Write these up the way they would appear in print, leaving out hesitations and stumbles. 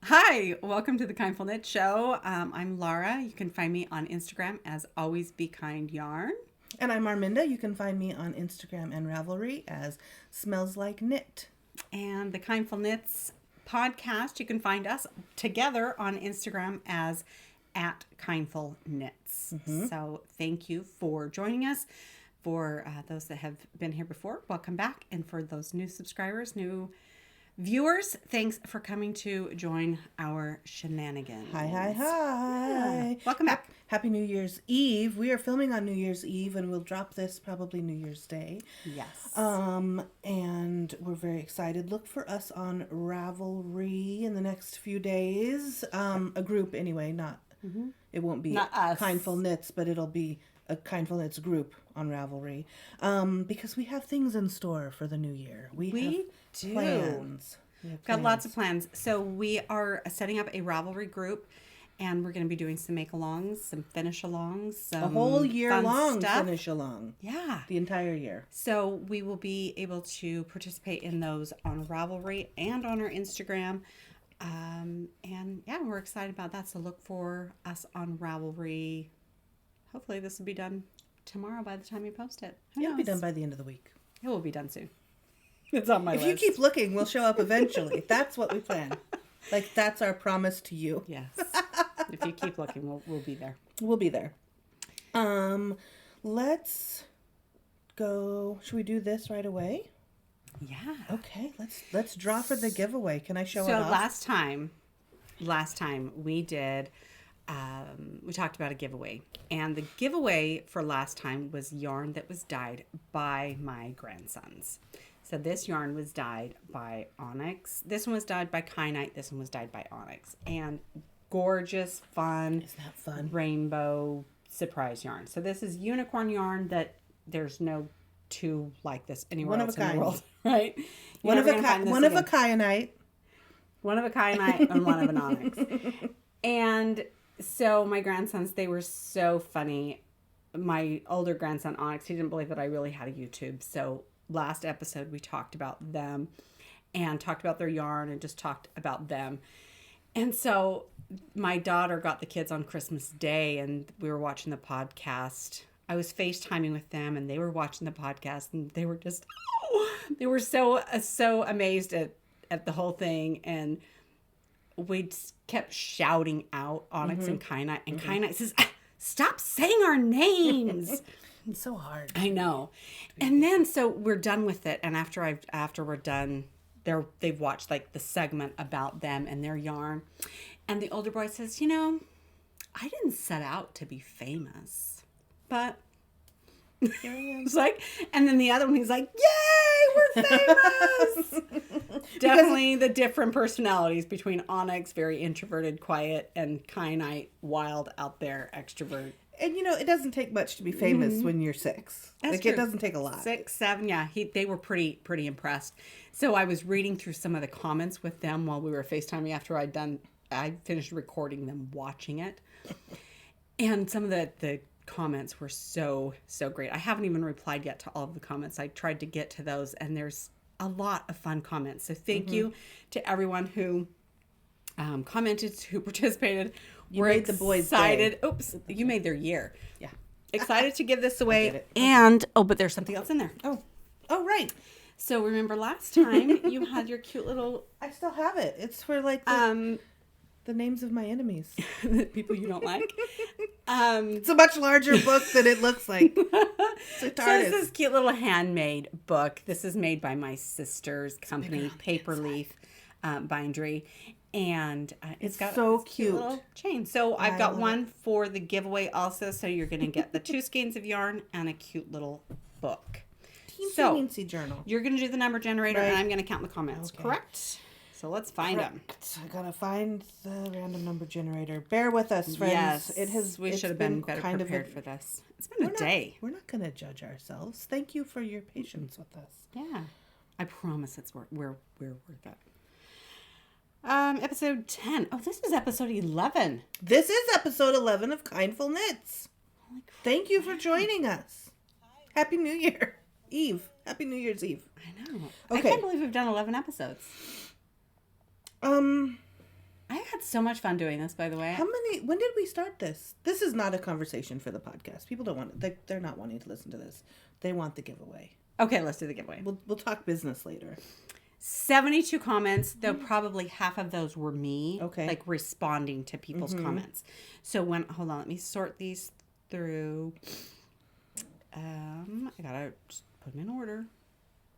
Hi, welcome to the Kindful Knit Show. I'm Laura. You can find me on Instagram as Always Be Kind Yarn. And I'm Arminda. You can find me on Instagram and Ravelry as Smells Like Knit. And the Kindful Knits podcast, you can find us together on Instagram as at Kindful Knits. So thank you for joining us. For those that have been here before, welcome back. And for those new subscribers, new viewers, thanks for coming to join our shenanigans. Hi. Yeah. Welcome back. Happy New Year's Eve. We are filming on New Year's Eve and we'll drop this probably New Year's Day. Yes. And we're very excited. Look for us on Ravelry in the next few days. A group anyway, it won't be Not us. Kindful Knits, but it'll be a Kindful Knits group on Ravelry. Because we have things in store for the new year. We have plans. Got lots of plans. So we are setting up a Ravelry group, and we're going to be doing some make-alongs, some finish-alongs, some a whole year fun long stuff. finish along. Yeah. The entire year. So we will be able to participate in those on Ravelry and on our Instagram. And yeah, we're excited about that. So look for us on Ravelry. Hopefully this will be done tomorrow by the time you post it. It'll be done by the end of the week. It will be done soon. It's on my If list. you keep looking, we'll show up eventually. That's what we plan. Like, that's our promise to you. Yes. If you keep looking, we'll be there. We'll be there. Let's go. Should we do this right away? Yeah. Okay, let's draw for the giveaway. Can I show it So off? last time we did, we talked about a giveaway, and the giveaway for last time was yarn that was dyed by my grandsons. So this yarn was dyed by Onyx. This one was dyed by Kyanite. This one was dyed by Onyx. And gorgeous, fun, Isn't that fun? rainbow surprise yarn. So this is unicorn yarn that there's no two like this anywhere One of else a in the kind. world, right? One of a kind. one of a kyanite. One of a kyanite and one of an onyx. And so my grandsons, they were so funny. My older grandson, Onyx, he didn't believe that I really had a YouTube. So last episode, we talked about them and talked about their yarn and just talked about them. And so my daughter got the kids on Christmas Day and we were watching the podcast. I was FaceTiming with them and they were watching the podcast and they were just, they were so amazed at the whole thing. And we just kept shouting out Onyx and Kyanite. And Kyanite says, stop saying our names. It's so hard. I know. And then, so we're done with it. And after we're done, they've watched like the segment about them and their yarn. And the older boy says, I didn't set out to be famous, but Here I am. it's like, and then the other one, he's like, yay, we're famous. Definitely the different personalities between Onyx, very introverted, quiet, and Kyanite, wild, out there, extrovert. And it doesn't take much to be famous when you're 6. That's like true. It doesn't take a lot. 6, 7, yeah. They were pretty impressed. So I was reading through some of the comments with them while we were FaceTiming after I finished recording them watching it. And some of the comments were so great. I haven't even replied yet to all of the comments. I tried to get to those, and there's a lot of fun comments. So thank you to everyone who commented, who participated. You made the boys' excited. Oops, you made their year. Yeah. Excited to give this away. it. And but there's something else in there. Oh, right. So remember last time you had your cute little I still have it. It's for like the names of my enemies. people you don't like. It's a much larger book than it looks like. It's a So TARDIS. this is cute little handmade book. This is made by my sister's company, Paperleaf Bindery. And it's got so this cute. little chain. So I've got one for the giveaway also. So you're going to get the 2 skeins of yarn and a cute little book. So Teensy journal. you're going to do the number generator Right. and I'm going to count the comments. Okay. Correct? So let's find them. I gotta find the random number generator. Bear with us, friends. Yes. We should have been better prepared for this. It's been a day. We're not gonna judge ourselves. Thank you for your patience with us. Yeah. I promise we're worth it. Episode 10. Oh, this is episode 11. This is episode 11 of Kindful Knits. Thank you for joining us. Happy New Year Eve. Happy New Year's Eve. I know. Okay. I can't believe we've done 11 episodes. I had so much fun doing this, by the way. When did we start this? This is not a conversation for the podcast. People don't want it. They're not wanting to listen to this. They want the giveaway. Okay, let's do the giveaway. We'll talk business later. 72 comments, though probably half of those were me. Okay. Like responding to people's comments. So hold on, let me sort these through. I gotta just put them in order.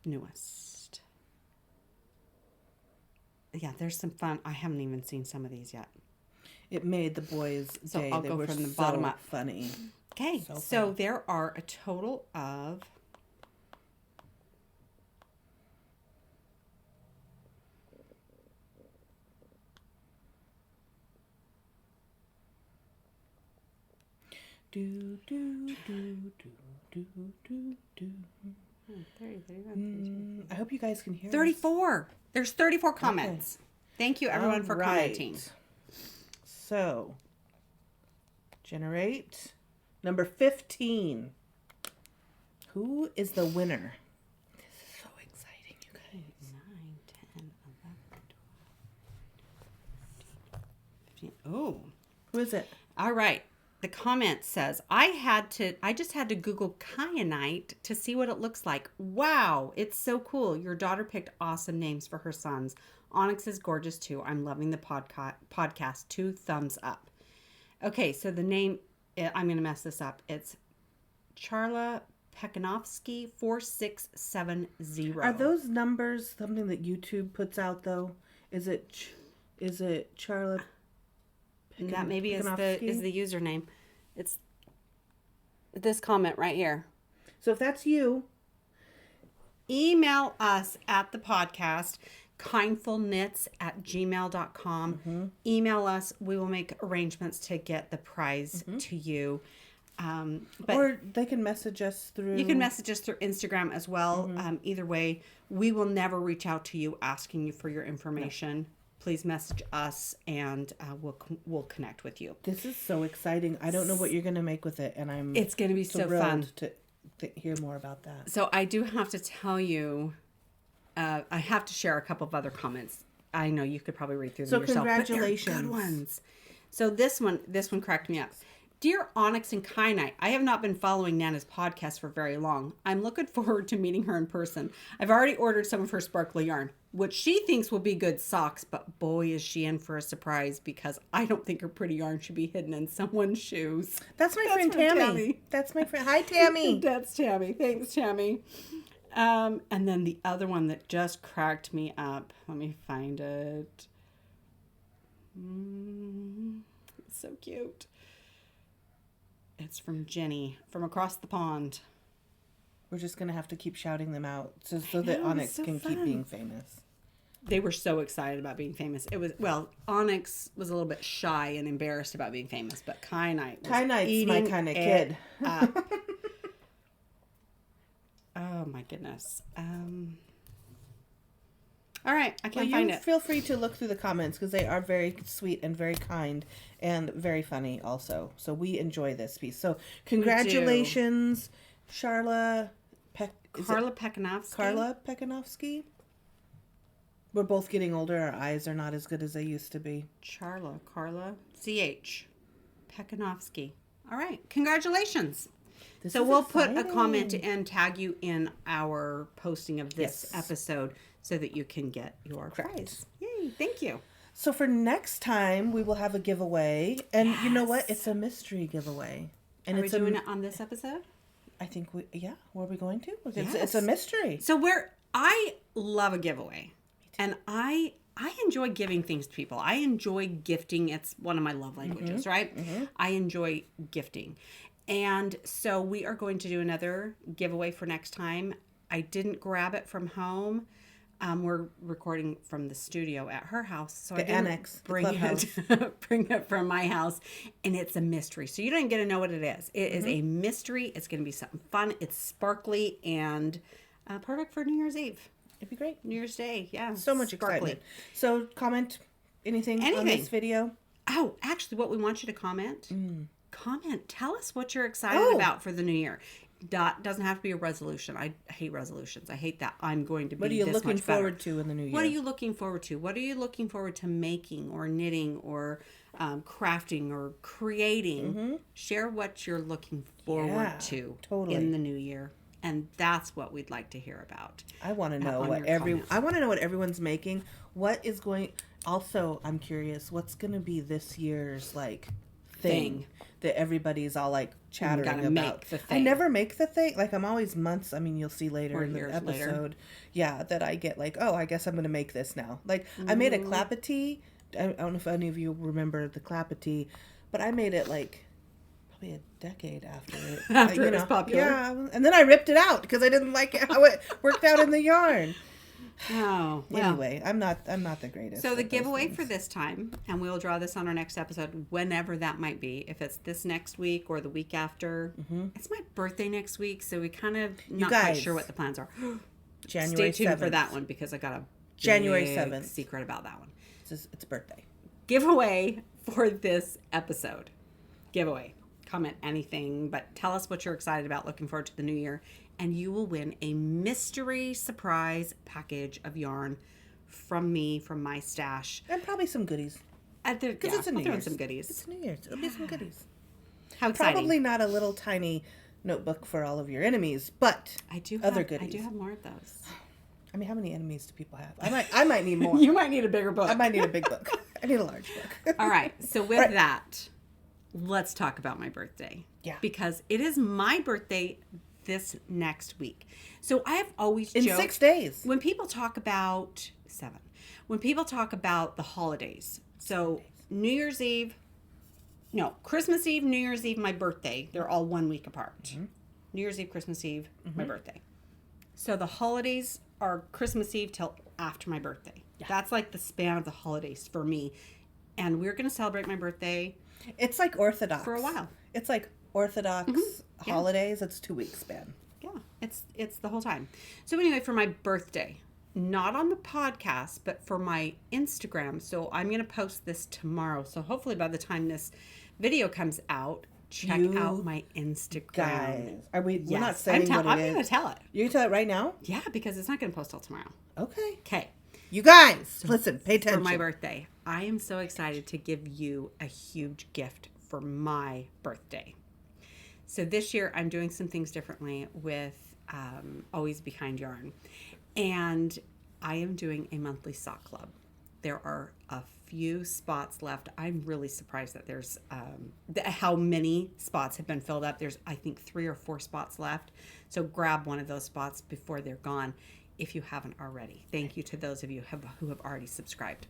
Newest. Yeah, there's some fun. I haven't even seen some of these yet. It made the boys' So day. I'll They go were from the so bottom up. Funny. Okay, so there are a total of 30, I hope you guys can hear 34. There's 34 comments. Okay. Thank you, everyone, for commenting. So, generate number 15. Who is the winner? This is so exciting, you guys. 9, 10, 11, 12, 15. Oh. Who is it? All right. The comment says, I just had to Google Kyanite to see what it looks like. Wow, it's so cool. Your daughter picked awesome names for her sons. Onyx is gorgeous too. I'm loving the podcast. 2 thumbs up. Okay, so the name, I'm going to mess this up. It's Charla Pekanovsky 4670. Are those numbers something that YouTube puts out though? Is it Charla? That maybe is the username. It's this comment right here. So if that's you, email us at the podcast, kindfulknits@gmail.com. Email us. We will make arrangements to get the prize to you. Or they can message us through... You can message us through Instagram as well. Either way, we will never reach out to you asking you for your information. No. Please message us, and we'll connect with you. This is so exciting. I don't know what you're going to make with it, and it's going to be so fun to hear more about that. So I do have to tell you, I have to share a couple of other comments. I know you could probably read through them yourself. So congratulations. Good ones. So this one cracked me up. Dear Onyx and Kyanite, I have not been following Nana's podcast for very long. I'm looking forward to meeting her in person. I've already ordered some of her sparkly yarn, which she thinks will be good socks, but boy, is she in for a surprise because I don't think her pretty yarn should be hidden in someone's shoes. That's my friend Tammy. That's my friend. Hi, Tammy. That's Tammy. Thanks, Tammy. And then the other one that just cracked me up. Let me find it. It's so cute. It's from Jenny from across the pond. We're just going to have to keep shouting them out so that Onyx can keep being famous. They were so excited about being famous. Onyx was a little bit shy and embarrassed about being famous, but Kyanite's my kind of kid. Oh my goodness. All right, I can't find it. Feel free to look through the comments because they are very sweet and very kind and very funny also. So we enjoy this piece. So congratulations, Carla Pekanovsky. We're both getting older. Our eyes are not as good as they used to be. Carla CH Pekanovsky. All right, congratulations. So we'll put a comment and tag you in our posting of this episode so that you can get your prize. Yay, thank you. So for next time, we will have a giveaway. And you know what? It's a mystery giveaway. And Are we doing it on this episode? I think were we going to? It's a mystery. So I love a giveaway. And I enjoy giving things to people. I enjoy gifting. It's one of my love languages, right? I enjoy gifting. And so we are going to do another giveaway for next time. I didn't grab it from home. We're recording from the studio at her house, so I didn't bring it from my house, and it's a mystery. So you don't get to know what it is. It is a mystery. It's going to be something fun. It's sparkly and perfect for New Year's Eve. It'd be great. New Year's Day, yeah. So much excitement. So comment anything on this video. Oh, actually, what we want you to comment comment. Tell us what you're excited about for the new year. Doesn't have to be a resolution. I hate resolutions. I hate that I'm going to be. What are you this looking much better. forward to in the new year? What are you looking forward to? What are you looking forward to making or knitting or crafting or creating? Share what you're looking forward to in the new year. And that's what we'd like to hear about. I want to know what everyone's making. What is going? Also, I'm curious. What's going to be this year's like thing that everybody's all like chattering about? Make the thing. I never make the thing. Like I'm always months. I mean, you'll see later in the episode. Later. Yeah, that I get like, oh, I guess I'm going to make this now. Like I made a clapatee. I don't know if any of you remember the clapatee, but I made it like. A decade after it was popular. Yeah, and then I ripped it out because I didn't like how it worked out in the yarn. Oh, well. Anyway, I'm not the greatest. So the giveaway for this time, and we'll draw this on our next episode, whenever that might be. If it's this next week or the week after, it's my birthday next week, so we kind of not quite sure what the plans are. January Stay tuned 7th. For that one because I got a January 7th secret about that one. It's birthday Giveaway for this episode. Giveaway. Comment anything, but tell us what you're excited about, looking forward to the new year, and you will win a mystery surprise package of yarn from me, from my stash. And probably some goodies. Because it's a New Year's. Some goodies. It's New Year's. It'll be some goodies. How exciting. Probably not a little tiny notebook for all of your enemies, but other goodies. I do have more of those. I mean, how many enemies do people have? I might need more. You might need a bigger book. I might need a big book. I need a large book. All right. So with that, let's talk about my birthday. Yeah. Because it is my birthday this next week. So I have always joked. In 6 days. When people talk about 7. When people talk about the holidays. So Christmas Eve, New Year's Eve, my birthday. They're all 1 week apart. Mm-hmm. New Year's Eve, Christmas Eve, my birthday. So the holidays are Christmas Eve till after my birthday. Yeah. That's like the span of the holidays for me. And we're going to celebrate my birthday. It's like Orthodox. For a while. It's like Orthodox holidays. It's 2 weeks span. Yeah, it's the whole time. So anyway, for my birthday, not on the podcast, but for my Instagram. So I'm going to post this tomorrow. So hopefully by the time this video comes out, check out my Instagram. Guys, we're not saying what it is. I'm going to tell it. You can tell it right now? Yeah, because it's not going to post till tomorrow. Okay. You guys, listen, pay attention. For my birthday, I am so excited to give you a huge gift for my birthday. So this year, I'm doing some things differently with Always Be Kind Yarn. And I am doing a monthly sock club. There are a few spots left. I'm really surprised that there's how many spots have been filled up. There's, I think, 3 or 4 spots left. So grab one of those spots before they're gone if you haven't already. Thank you to those of you who have already subscribed.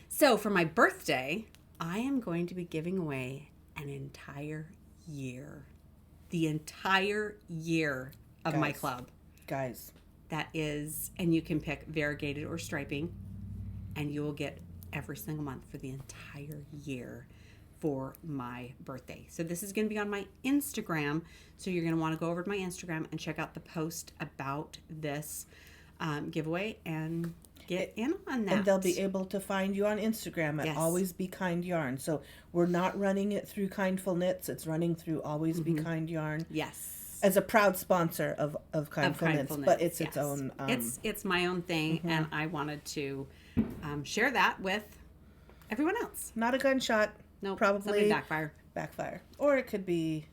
So for my birthday, I am going to be giving away an entire year. The entire year of my club. Guys. That is, and you can pick variegated or striping, and you will get every single month for the entire year for my birthday. So this is going to be on my Instagram. So you're going to want to go over to my Instagram and check out the post about this giveaway and get in on that. And they'll be able to find you on Instagram at Always Be Kind Yarn. So we're not running it through Kindful Knits. It's running through Always Be Kind Yarn. Yes. As a proud sponsor of Kindful Knits, but it's its own. It's my own thing, and I wanted to share that with everyone else. Not a gunshot. No, probably backfire. Or it could be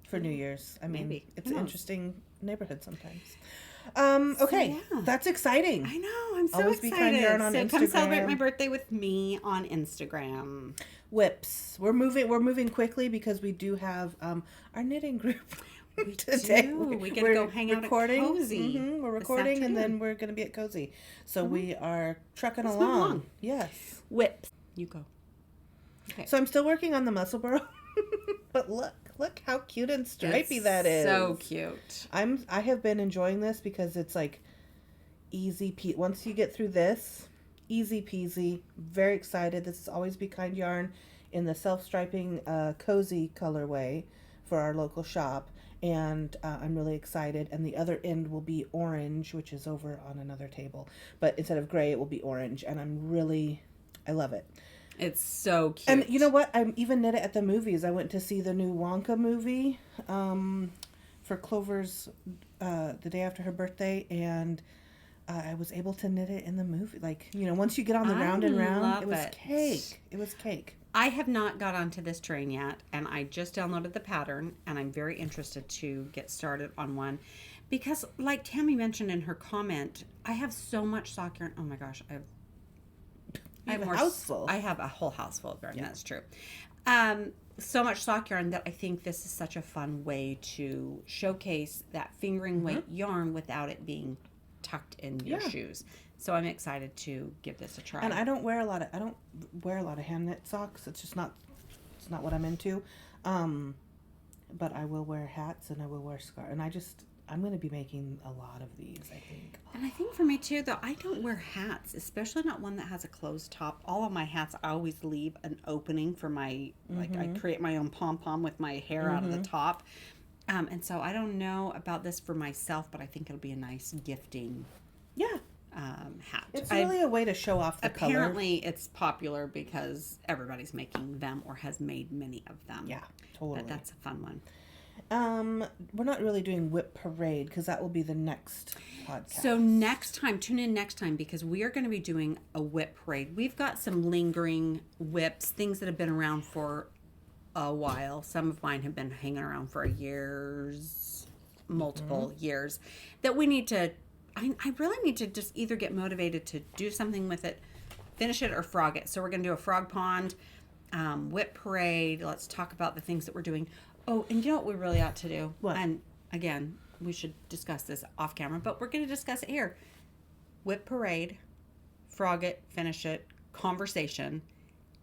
for New Year's. I mean, maybe. It's an interesting neighborhood sometimes. Okay, so, that's exciting. I know. I'm so Always excited. Be Kind Yarn on Instagram. Come celebrate my birthday with me on Instagram. WIPs. We're moving quickly because we do have our knitting group. Today we get to go hang out at Cozy. We're recording and then we're going to be at Cozy. So we are trucking along. Yes. WIPs. You go. Okay. So I'm still working on the Musselburgh. But look how cute and stripy that is. So cute. I have been enjoying this because it's like easy peasy. Once you get through this, easy peasy. Very excited. This is Always Be Kind Yarn in the self-striping Cozy colorway for our local shop. And I'm really excited. And the other end will be orange, which is over on another table. But instead of gray, it will be orange. And I love it. It's so cute. And you know what? I even knit it at the movies. I went to see the new Wonka movie for Clover's the day after her birthday, and I was able to knit it in the movie. Like, you know, once you get on the round and round, it was cake. It was cake. I have not got onto this train yet, and I just downloaded the pattern, and I'm very interested to get started on one. Because, like Tammy mentioned in her comment, I have so much sock yarn. Oh my gosh, I have a house full. I have a whole house full of yarn. Yeah. That's true. So much sock yarn that I think this is such a fun way to showcase that fingering weight yarn without it being tucked in your shoes. So I'm excited to give this a try. And I don't wear a lot of hand knit socks. It's not what I'm into. But I will wear hats and I will wear scarves. And I'm going to be making a lot of these, I think. And I think for me too, though, I don't wear hats, especially not one that has a closed top. All of my hats, I always leave an opening for my, like I create my own pom-pom with my hair out of the top. And so I don't know about this for myself, but I think it'll be a nice gifting hat. It's really a way to show off the color. Apparently it's popular because everybody's making them or has made many of them. Yeah, totally. But that's a fun one. We're not really doing WIP Parade because that will be the next podcast. So tune in next time because we are going to be doing a WIP Parade. We've got some lingering WIPs, things that have been around for a while. Some of mine have been hanging around for multiple years, that we need to, I really need to just either get motivated to do something with it, finish it, or frog it. So we're going to do a frog pond, WIP Parade. Let's talk about the things that we're doing. Oh, and you know what we really ought to do? What? And again, we should discuss this off camera, but we're going to discuss it here. WIP Parade, frog it, finish it, conversation,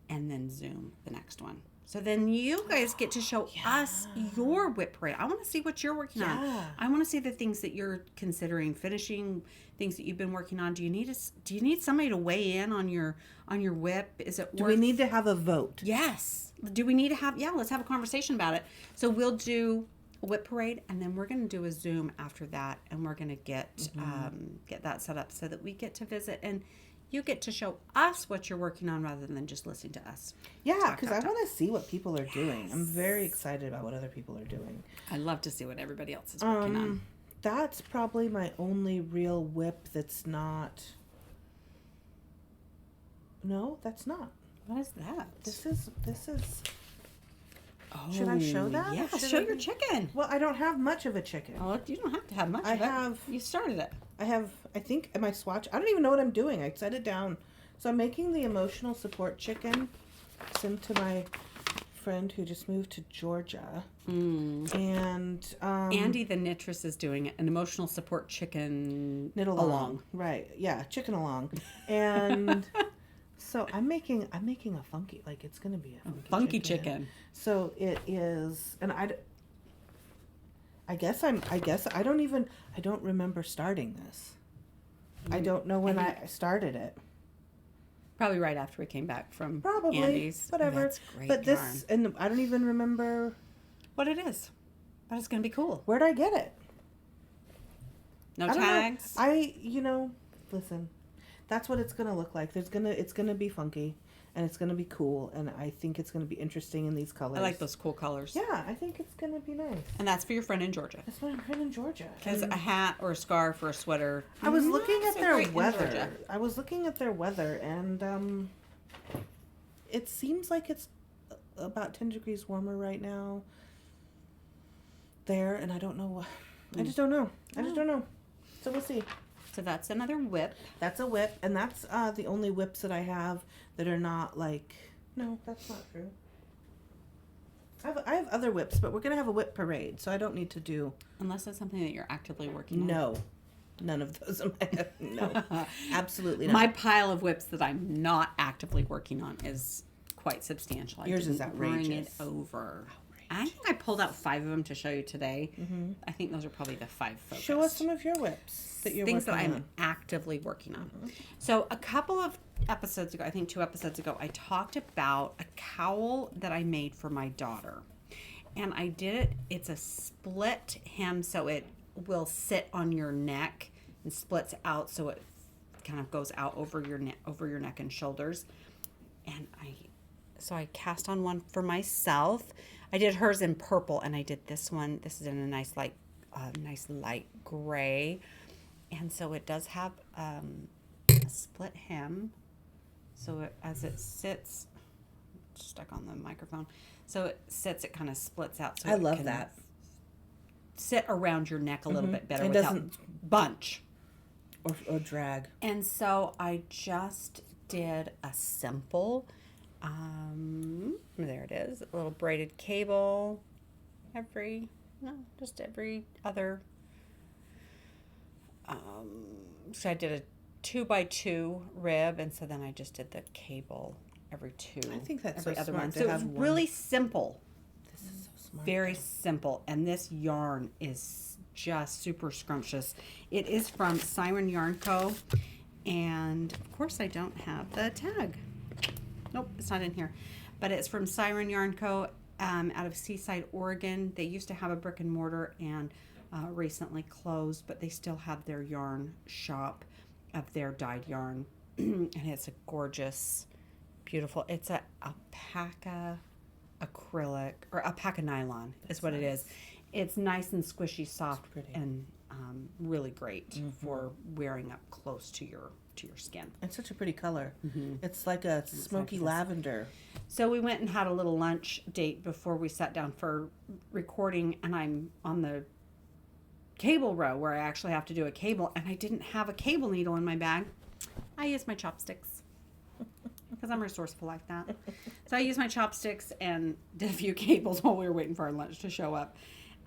and then Zoom the next one. So then you guys get to show us your WIP Parade. I want to see what you're working on. I want to see the things that you're considering finishing, things that you've been working on. Do you need somebody to weigh in on your WIP? Do we need to have a vote? Yes. Do we need to have, let's have a conversation about it. So we'll do a WIP Parade, and then we're going to do a Zoom after that, and we're going to get that set up so that we get to visit, and you get to show us what you're working on rather than just listening to us. Yeah, because I want to see what people are doing. I'm very excited about what other people are doing. I love to see what everybody else is working on. That's probably my only real WIP that's not... No, that's not. What is that? This is... Oh, should I show that? Yeah, show your chicken. Well, I don't have much of a chicken. Oh, you don't have to have much of it. You started it. I think, in my swatch, I don't even know what I'm doing. I set it down. So I'm making the emotional support chicken. Sent to my friend who just moved to Georgia. And Andy the Knitress is doing an emotional support chicken knit along. Right. Yeah, chicken along. And so I'm making a funky, like it's going to be a funky chicken. So it is, and I don't remember starting this. I don't know when I started it. Probably right after we came back from Probably, Andy's. Whatever. That's great but yarn. This, and I don't even remember what it is. But it's going to be cool. Where'd I get it? No tags? Listen, that's what it's going to look like. It's going to be funky. And it's going to be cool, and I think it's going to be interesting in these colors. I like those cool colors. Yeah, I think it's going to be nice. And that's for your friend in Georgia. That's my friend in Georgia. Because a hat or a scarf or a sweater. I was looking at their weather. And it seems like it's about 10 degrees warmer right now there, and I don't know. I just don't know. So we'll see. So that's another WIP. That's a WIP, and that's the only WIPs that I have that are not like... No, that's not true. I have other WIPs, but we're going to have a WIP Parade, so I don't need to do... Unless it's something that you're actively working on. No. None of those. No. Absolutely not. My pile of WIPs that I'm not actively working on is quite substantial. Yours is outrageous. Bring it over. I think I pulled out 5 of them to show you today. Mm-hmm. I think those are probably the 5 focused. Show us some of your WIPs that you're things that working I'm actively working on. Mm-hmm. So a couple of episodes ago, I think 2 episodes ago, I talked about a cowl that I made for my daughter. And I did it. It's a split hem, so it will sit on your neck and splits out, so it kind of goes out over your neck and shoulders. And So I cast on one for myself. I did hers in purple, and I did this one. This is in a nice light gray. And so it does have a split hem. So as it sits, stuck on the microphone. So it sits, it kind of splits out. So I love that. Sit around your neck a little bit better It without doesn't bunch. Or drag. And so I just did a simple, there it is, a little braided cable just every other, so I did a 2x2 rib, and so then I just did the cable every two. I think that's every so other smart one. to So have it's one. really simple. This is so smart. Very simple, and this yarn is just super scrumptious. It is from Siren Yarn Co. And of course I don't have the tag. Nope, it's not in here. But it's from Siren Yarn Co. Out of Seaside, Oregon. They used to have a brick and mortar and recently closed, but they still have their yarn shop of their dyed yarn. And it's a gorgeous, beautiful, it's a alpaca acrylic, or alpaca nylon is what it is. It's nice and squishy, soft, and really great for wearing up close to your skin. It's such a pretty color. It's like a smoky lavender. So we went and had a little lunch date before we sat down for recording, and I'm on the cable row where I actually have to do a cable, and I didn't have a cable needle in my bag. I used my chopsticks because I'm resourceful like that. So I used my chopsticks and did a few cables while we were waiting for our lunch to show up.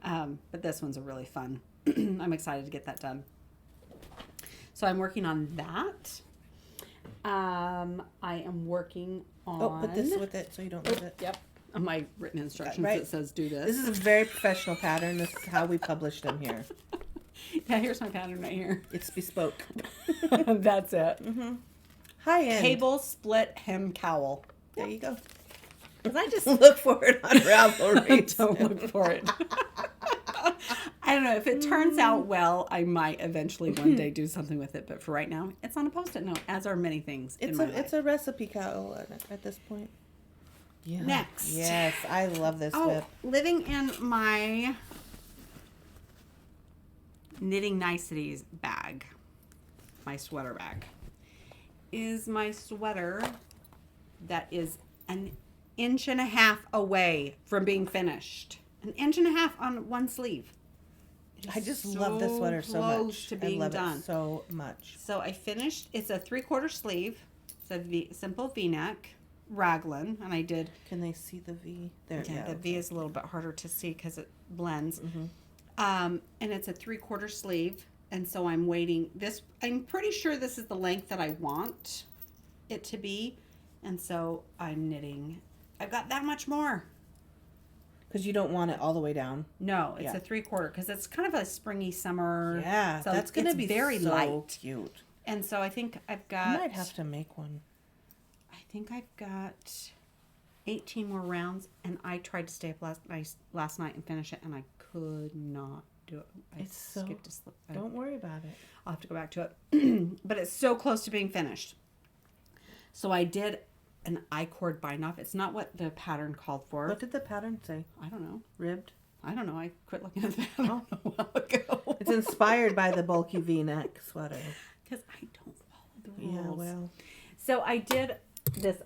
But this one's a really fun. I'm excited to get that done. So I'm working on that. I am working on... Oh, put this with it so you don't lose it. Yep. On my written instructions, Right. it says do this. This is a very professional pattern. This is how we publish them here. Yeah, here's my pattern right here. It's bespoke. That's it. High end. Cable split hem cowl. There you go. Because I just Look for it on Ravelry. don't look for it. I don't know. If it turns out well, I might eventually one day do something with it. But for right now, it's on a Post-it note, as are many things in my life. It's a recipe cowl at this point. Yeah. Next. Yes, I love this whip. Living in my Knitting Niceties bag, my sweater bag, is my sweater that is an inch and a half away from being finished. An inch and a half on one sleeve. I just love this sweater so much. To being I love done. it so much. So I finished. It's a 3/4 sleeve. It's a simple V-neck raglan, and I did. Can they see the V? There. Yeah, the V is a little bit harder to see because it blends. And it's a 3/4 sleeve, and so I'm waiting. I'm pretty sure this is the length that I want it to be, and so I'm knitting. I've got that much more. Because you don't want it all the way down. No, it's a 3/4 because it's kind of a springy summer. Yeah, so that's going to be very so light. cute. And so I think I've got. I might have to make one. I think I've got 18 more rounds, and I tried to stay up last night and finish it, and I could not do it. It's so. Skipped a slip. Don't worry about it. I'll have to go back to it, but it's so close to being finished. So I did an I-cord bind off. It's not what the pattern called for. What did the pattern say? I don't know. Ribbed? I don't know. I quit looking at the pattern a while ago. It's inspired by the bulky V-neck sweater. Because I don't follow the rules. Yeah, well. So I did this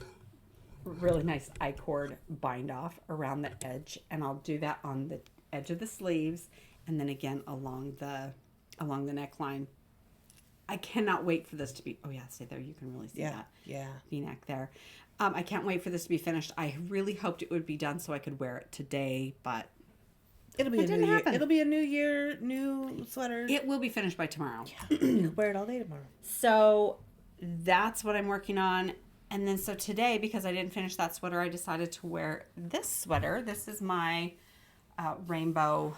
really nice I-cord bind off around the edge, and I'll do that on the edge of the sleeves, and then again along the neckline. I cannot wait for this to be. Oh yeah, see there, you can really see that. Yeah. V-neck there. I can't wait for this to be finished. I really hoped it would be done so I could wear it today, but It'll be a new year. It'll be a new year, new sweater. it will be finished by tomorrow. Yeah. You can wear it all day tomorrow. So that's what I'm working on. And then so today, because I didn't finish that sweater, I decided to wear this sweater. This is my rainbow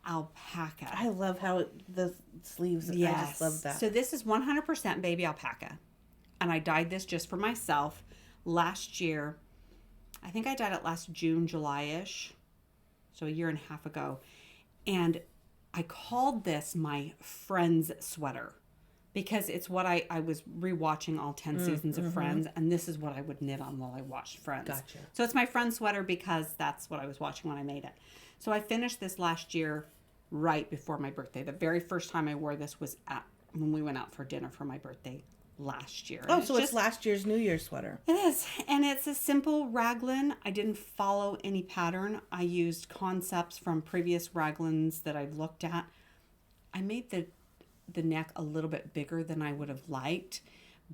alpaca. I love how the sleeves. Yes. I just love that. So this is 100% baby alpaca. And I dyed this just for myself last year. I think I dyed it last June, July-ish. So a year and a half ago. And I called this my friend's sweater because it's what I was rewatching all 10 seasons of Friends, and this is what I would knit on while I watched Friends. Gotcha. So it's my friend's sweater because that's what I was watching when I made it. So I finished this last year right before my birthday. The very first time I wore this was when we went out for dinner for my birthday last year. Oh, so it's last year's New Year's sweater. It is. And it's a simple raglan. I didn't follow any pattern. I used concepts from previous raglans that I've looked at. I made the neck a little bit bigger than I would have liked,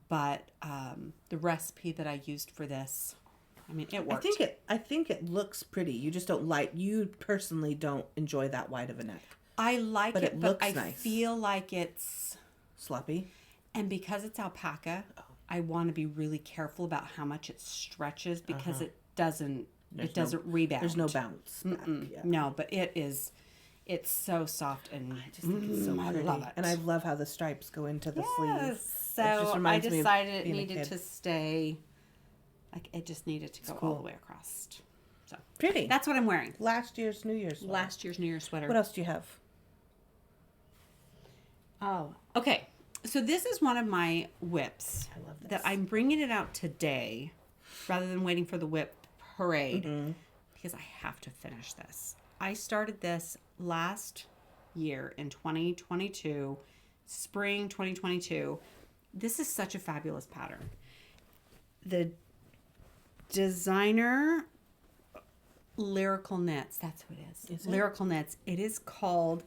but the recipe that I used for this, I mean, it worked. I think it looks pretty. You just don't you personally don't enjoy that wide of a neck. I like it, but I nice. feel like it's sloppy. And because it's alpaca, I want to be really careful about how much it stretches because it doesn't rebound. There's no bounce. Yeah. No, but it's so soft, and I just think it's so pretty. I love it. And I love how the stripes go into the sleeves. So I decided it needed to stay, like it just needed to go all the way across. So pretty. That's what I'm wearing. Last year's New Year's sweater. Last year's New Year's sweater. What else do you have? Oh, okay. So this is one of my WIPs that I'm bringing it out today rather than waiting for the WIP Parade because I have to finish this. I started this last year in 2022, spring 2022. This is such a fabulous pattern. The designer, Lyrical Knits, that's who it is. Lyrical Knits. It is called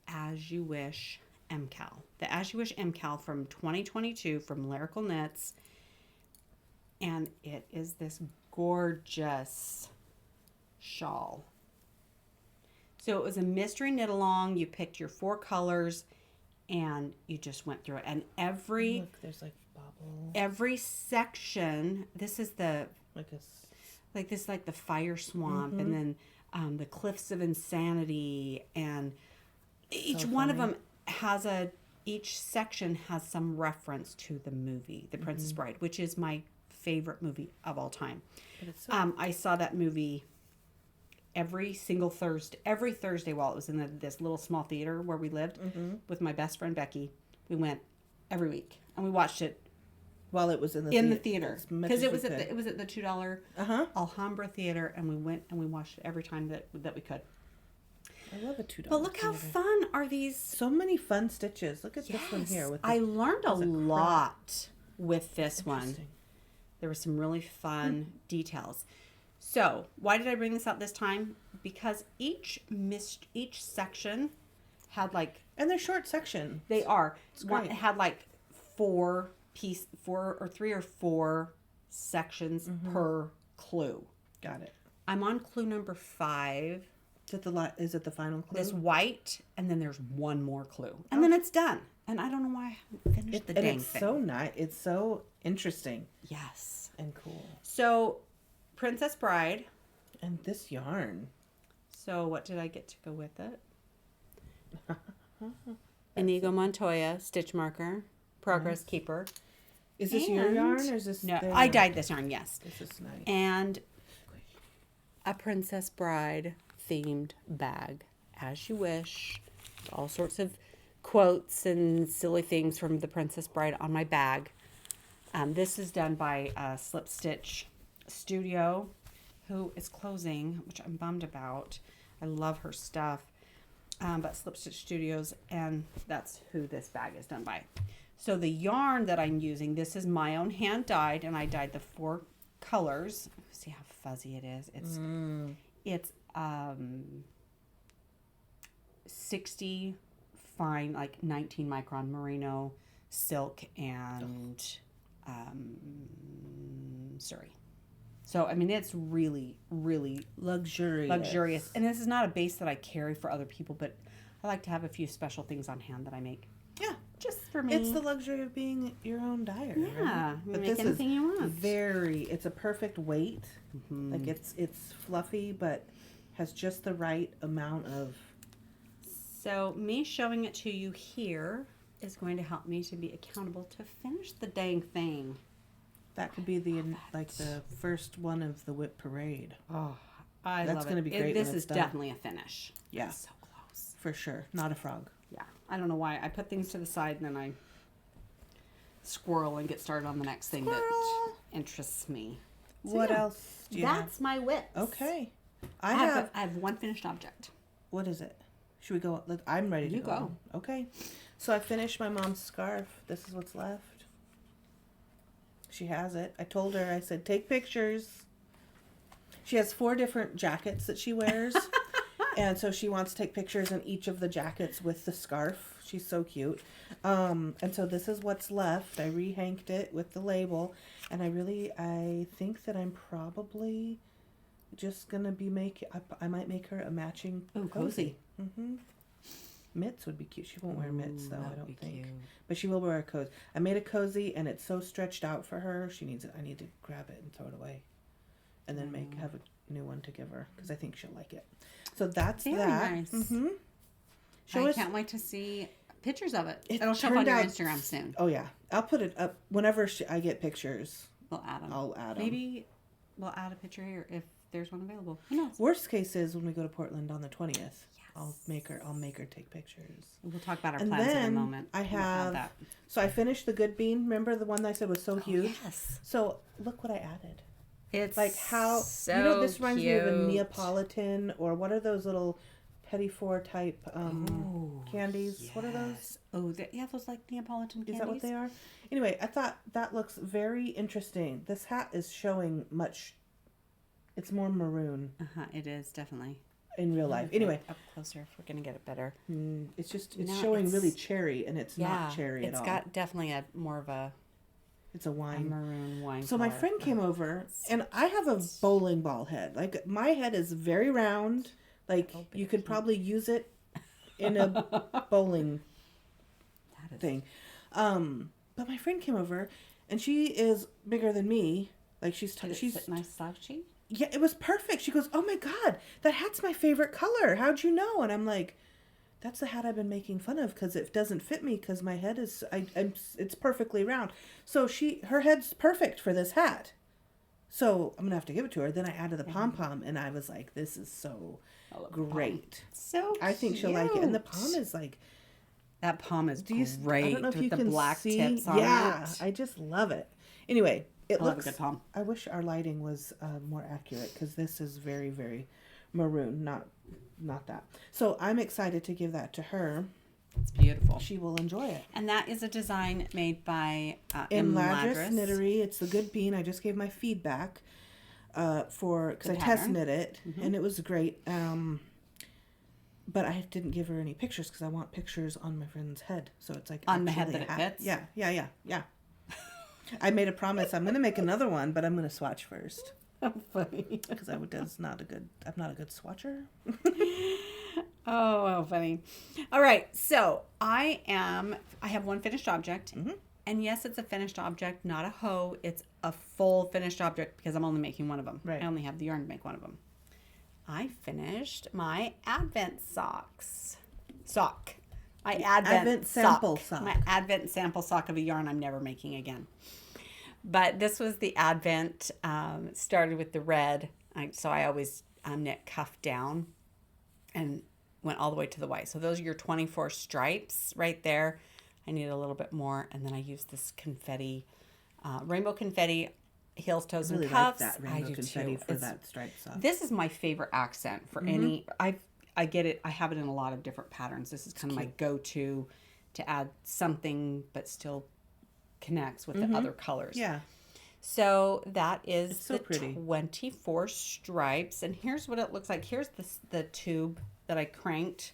As You Wish Hem Cowl. The As You Wish Hem Cowl from 2022 from Lyrical Knits. And it is this gorgeous shawl. So it was a mystery knit along. You picked your 4 colors and you just went through it. And there's like bubble. Every section, this is the like the fire swamp and then the cliffs of insanity, and each one of them has each section has some reference to the movie The Princess Bride, which is my favorite movie of all time. I saw that movie every Thursday while it was in this little small theater where we lived with my best friend Becky. We went every week and we watched it while it was in the theater because it was at the $2 Alhambra Theater, and we went and we watched it every time that we could. I love a $2. But look how fun are these! So many fun stitches. Look at this one here. I learned a lot with this one. There were some really fun details. So why did I bring this out this time? Because each section had and they're short section. They are. It had like 3 or 4 sections per clue. Got it. I'm on clue number 5. Is it the final clue? This white, and then there's one more clue, and then it's done. And I don't know why I haven't finished the dang thing. It's so nice. It's so interesting. Yes. And cool. So, Princess Bride. And this yarn. So, what did I get to go with it? Inigo Montoya stitch marker, progress keeper. Is this your yarn or is this? No, I dyed this yarn. Yes. This is nice. And a Princess Bride themed bag, As You Wish. All sorts of quotes and silly things from the Princess Bride on my bag. This is done by Slip Stitch Studio, who is closing, which I'm bummed about. I love her stuff. But Slip Stitch Studios, and that's who this bag is done by. So the yarn that I'm using, this is my own hand dyed, and I dyed the 4 colors. See how fuzzy it is. It's 60 fine, like 19 micron merino silk and Surrey. So I mean, it's really, really luxurious. And this is not a base that I carry for other people, but I like to have a few special things on hand that I make. Yeah, just for me. It's the luxury of being your own dyer. Yeah, right? But make anything you want. It's a perfect weight. Like it's fluffy, but has just the right amount of. So me showing it to you here is going to help me to be accountable to finish the dang thing. That could be the first one of the WIP Parade. Oh, I love it. That's going to be great. This is definitely a finish. Yeah, it's so close for sure. Not a frog. Yeah, I don't know why. I put things to the side and then I squirrel and get started on the next thing that interests me. So, What else do you That's my WIPs. Okay. I have one finished object. What is it? Should we go? I'm ready to You go. Okay. So I finished my mom's scarf. This is what's left. She has it. I told her, I said, take pictures. She has 4 different jackets that she wears. And so she wants to take pictures in each of the jackets with the scarf. She's so cute. And so this is what's left. I rehanked it with the label. And I think that I'm probably just going to be I might make her a matching cozy. Mm-hmm. Mitts would be cute. She won't wear mitts though, I don't think. Cute. But she will wear a cozy. I made a cozy and it's so stretched out for her. She needs it. I need to grab it and throw it away. And then have a new one to give her because I think she'll like it. So that's very that. Nice. Mm-hmm. I can't wait to see pictures of it. It'll show up on your Instagram soon. Oh yeah, I'll put it up whenever I get pictures. We'll add them. I'll add them. Maybe we'll add a picture here if there's one available. Who knows? Worst case is when we go to Portland on the 20th. Yes. I'll make her take pictures. We'll talk about our plans in a moment. I have that. So I finished the good bean. Remember the one that I said was so huge? Yes. So look what I added. It's like how so this reminds me of a Neapolitan, or what are those little petit four type candies? Yes. What are those? Oh, those like Neapolitan candies. Is that what they are? Anyway, I thought that looks very interesting. This hat is showing much. It's more maroon. It is definitely in real life. Anyway, up closer if we're gonna get it better. It's showing really cherry, and it's not cherry at all. It's got definitely more of a. It's a wine. A maroon wine. So my friend came over, and I have a bowling ball head. Like, my head is very round. Like, you could probably use it in a bowling thing. But my friend came over, and she is bigger than me. Like, she's nice slouchy. Yeah, it was perfect. She goes, "Oh my God, that hat's my favorite color. How'd you know?" And I'm like, that's the hat I've been making fun of because it doesn't fit me because my head is, it's perfectly round. So her head's perfect for this hat. So I'm going to have to give it to her. Then I added the pom-pom and I was like, this is so great. So cute. I think she'll like it. And the pom is like. That pom is great. I don't know if you the can black see. tips on it. Yeah, I just love it. Anyway, it looks. A good pom. I wish our lighting was more accurate because this is very, very maroon, not that. So I'm excited to give that to her. It's beautiful. She will enjoy it. And that is a design made by Ladris Knittery. It's the good bean. I just gave my feedback because I test knit it and it was great. But I didn't give her any pictures because I want pictures on my friend's head. So it's like on the head that it fits. Yeah. I made a promise. I'm going to make another one, but I'm going to swatch first. How funny. Because I'm not a good swatcher. Oh, how funny. All right. So I have one finished object. And yes, it's a finished object, not a hoe. It's a full finished object because I'm only making one of them. Right. I only have the yarn to make one of them. I finished my Advent sock. My Advent sample sock. My Advent sample sock of a yarn I'm never making again. But this was the Advent, started with the red. So I always knit cuff down and went all the way to the white. So those are your 24 stripes right there. I need a little bit more. And then I used this confetti, rainbow confetti, heels, toes, and cuffs. Like that rainbow confetti for that stripe sock. This is my favorite accent for any. I get it. I have it in a lot of different patterns. This is kind of my go-to to add something but still connects with the other colors. Yeah. So that is the pretty. 24 stripes. And here's what it looks like. Here's the tube that I cranked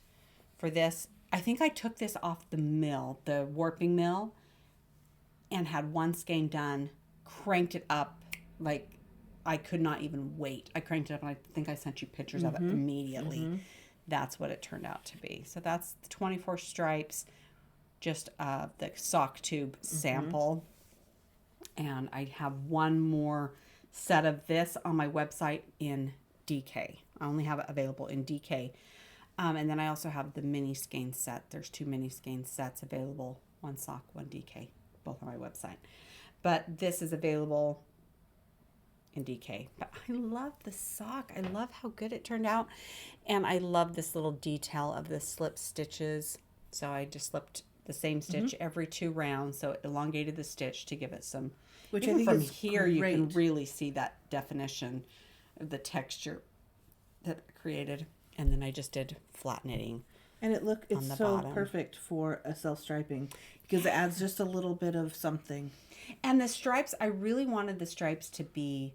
for this. I think I took this off the mill, the warping mill, and had one skein done, cranked it up like I could not even wait. I cranked it up and I think I sent you pictures of it immediately. That's what it turned out to be. So that's the 24 stripes, just the sock tube sample. And I have one more set of this on my website in DK. I only have it available in DK. And then I also have the mini skein set. There's 2 mini skein sets available. One sock, one DK, both on my website. But this is available in DK. But I love the sock. I love how good it turned out. And I love this little detail of the slip stitches. So I just slipped the same stitch every 2 rounds, so it elongated the stitch to give it some. Which Even I think from is here, you can great. really see that definition of the texture that it created. And then I just did flat knitting. And it's the so bottom. perfect for a self-striping because it adds just a little bit of something. And the stripes, I really wanted the stripes to be,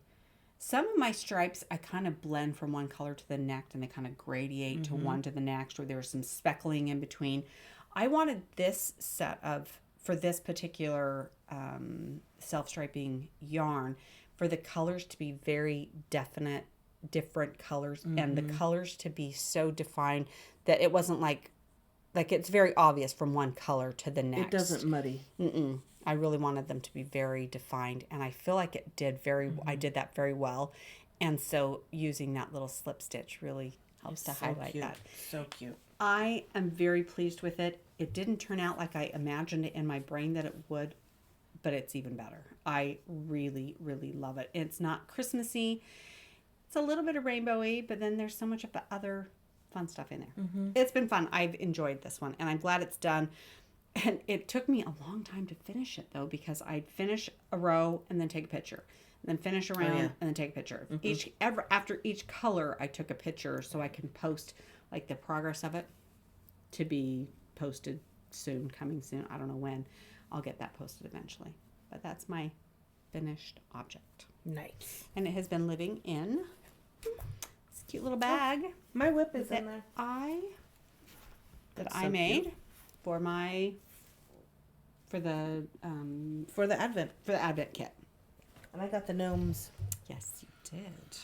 some of my stripes I kind of blend from one color to the next, and they kind of gradiate to one to the next, or there was some speckling in between. I wanted this set of, for this particular self-striping yarn, for the colors to be very definite, different colors, and the colors to be so defined that it wasn't like it's very obvious from one color to the next. It doesn't muddy. I really wanted them to be very defined, and I feel like it did I did that very well. And so using that little slip stitch really helps to highlight cute. that. So cute. I am very pleased with it. It didn't turn out like I imagined it in my brain that it would, but it's even better. I really, really love it. It's not Christmassy. It's a little bit of rainbowy, but then there's so much of the other fun stuff in there. It's been fun. I've enjoyed this one, and I'm glad it's done. And it took me a long time to finish it, though, because I'd finish a row and then take a picture. And then finish a row and then take a picture. After each color, I took a picture so I can post like the progress of it to be posted soon, coming soon. I don't know when. I'll get that posted eventually. But that's my finished object. Nice. And it has been living in this cute little bag My whip is that in there. I That's I so made cute. for the Advent kit. And I got the gnomes. Yes, you did.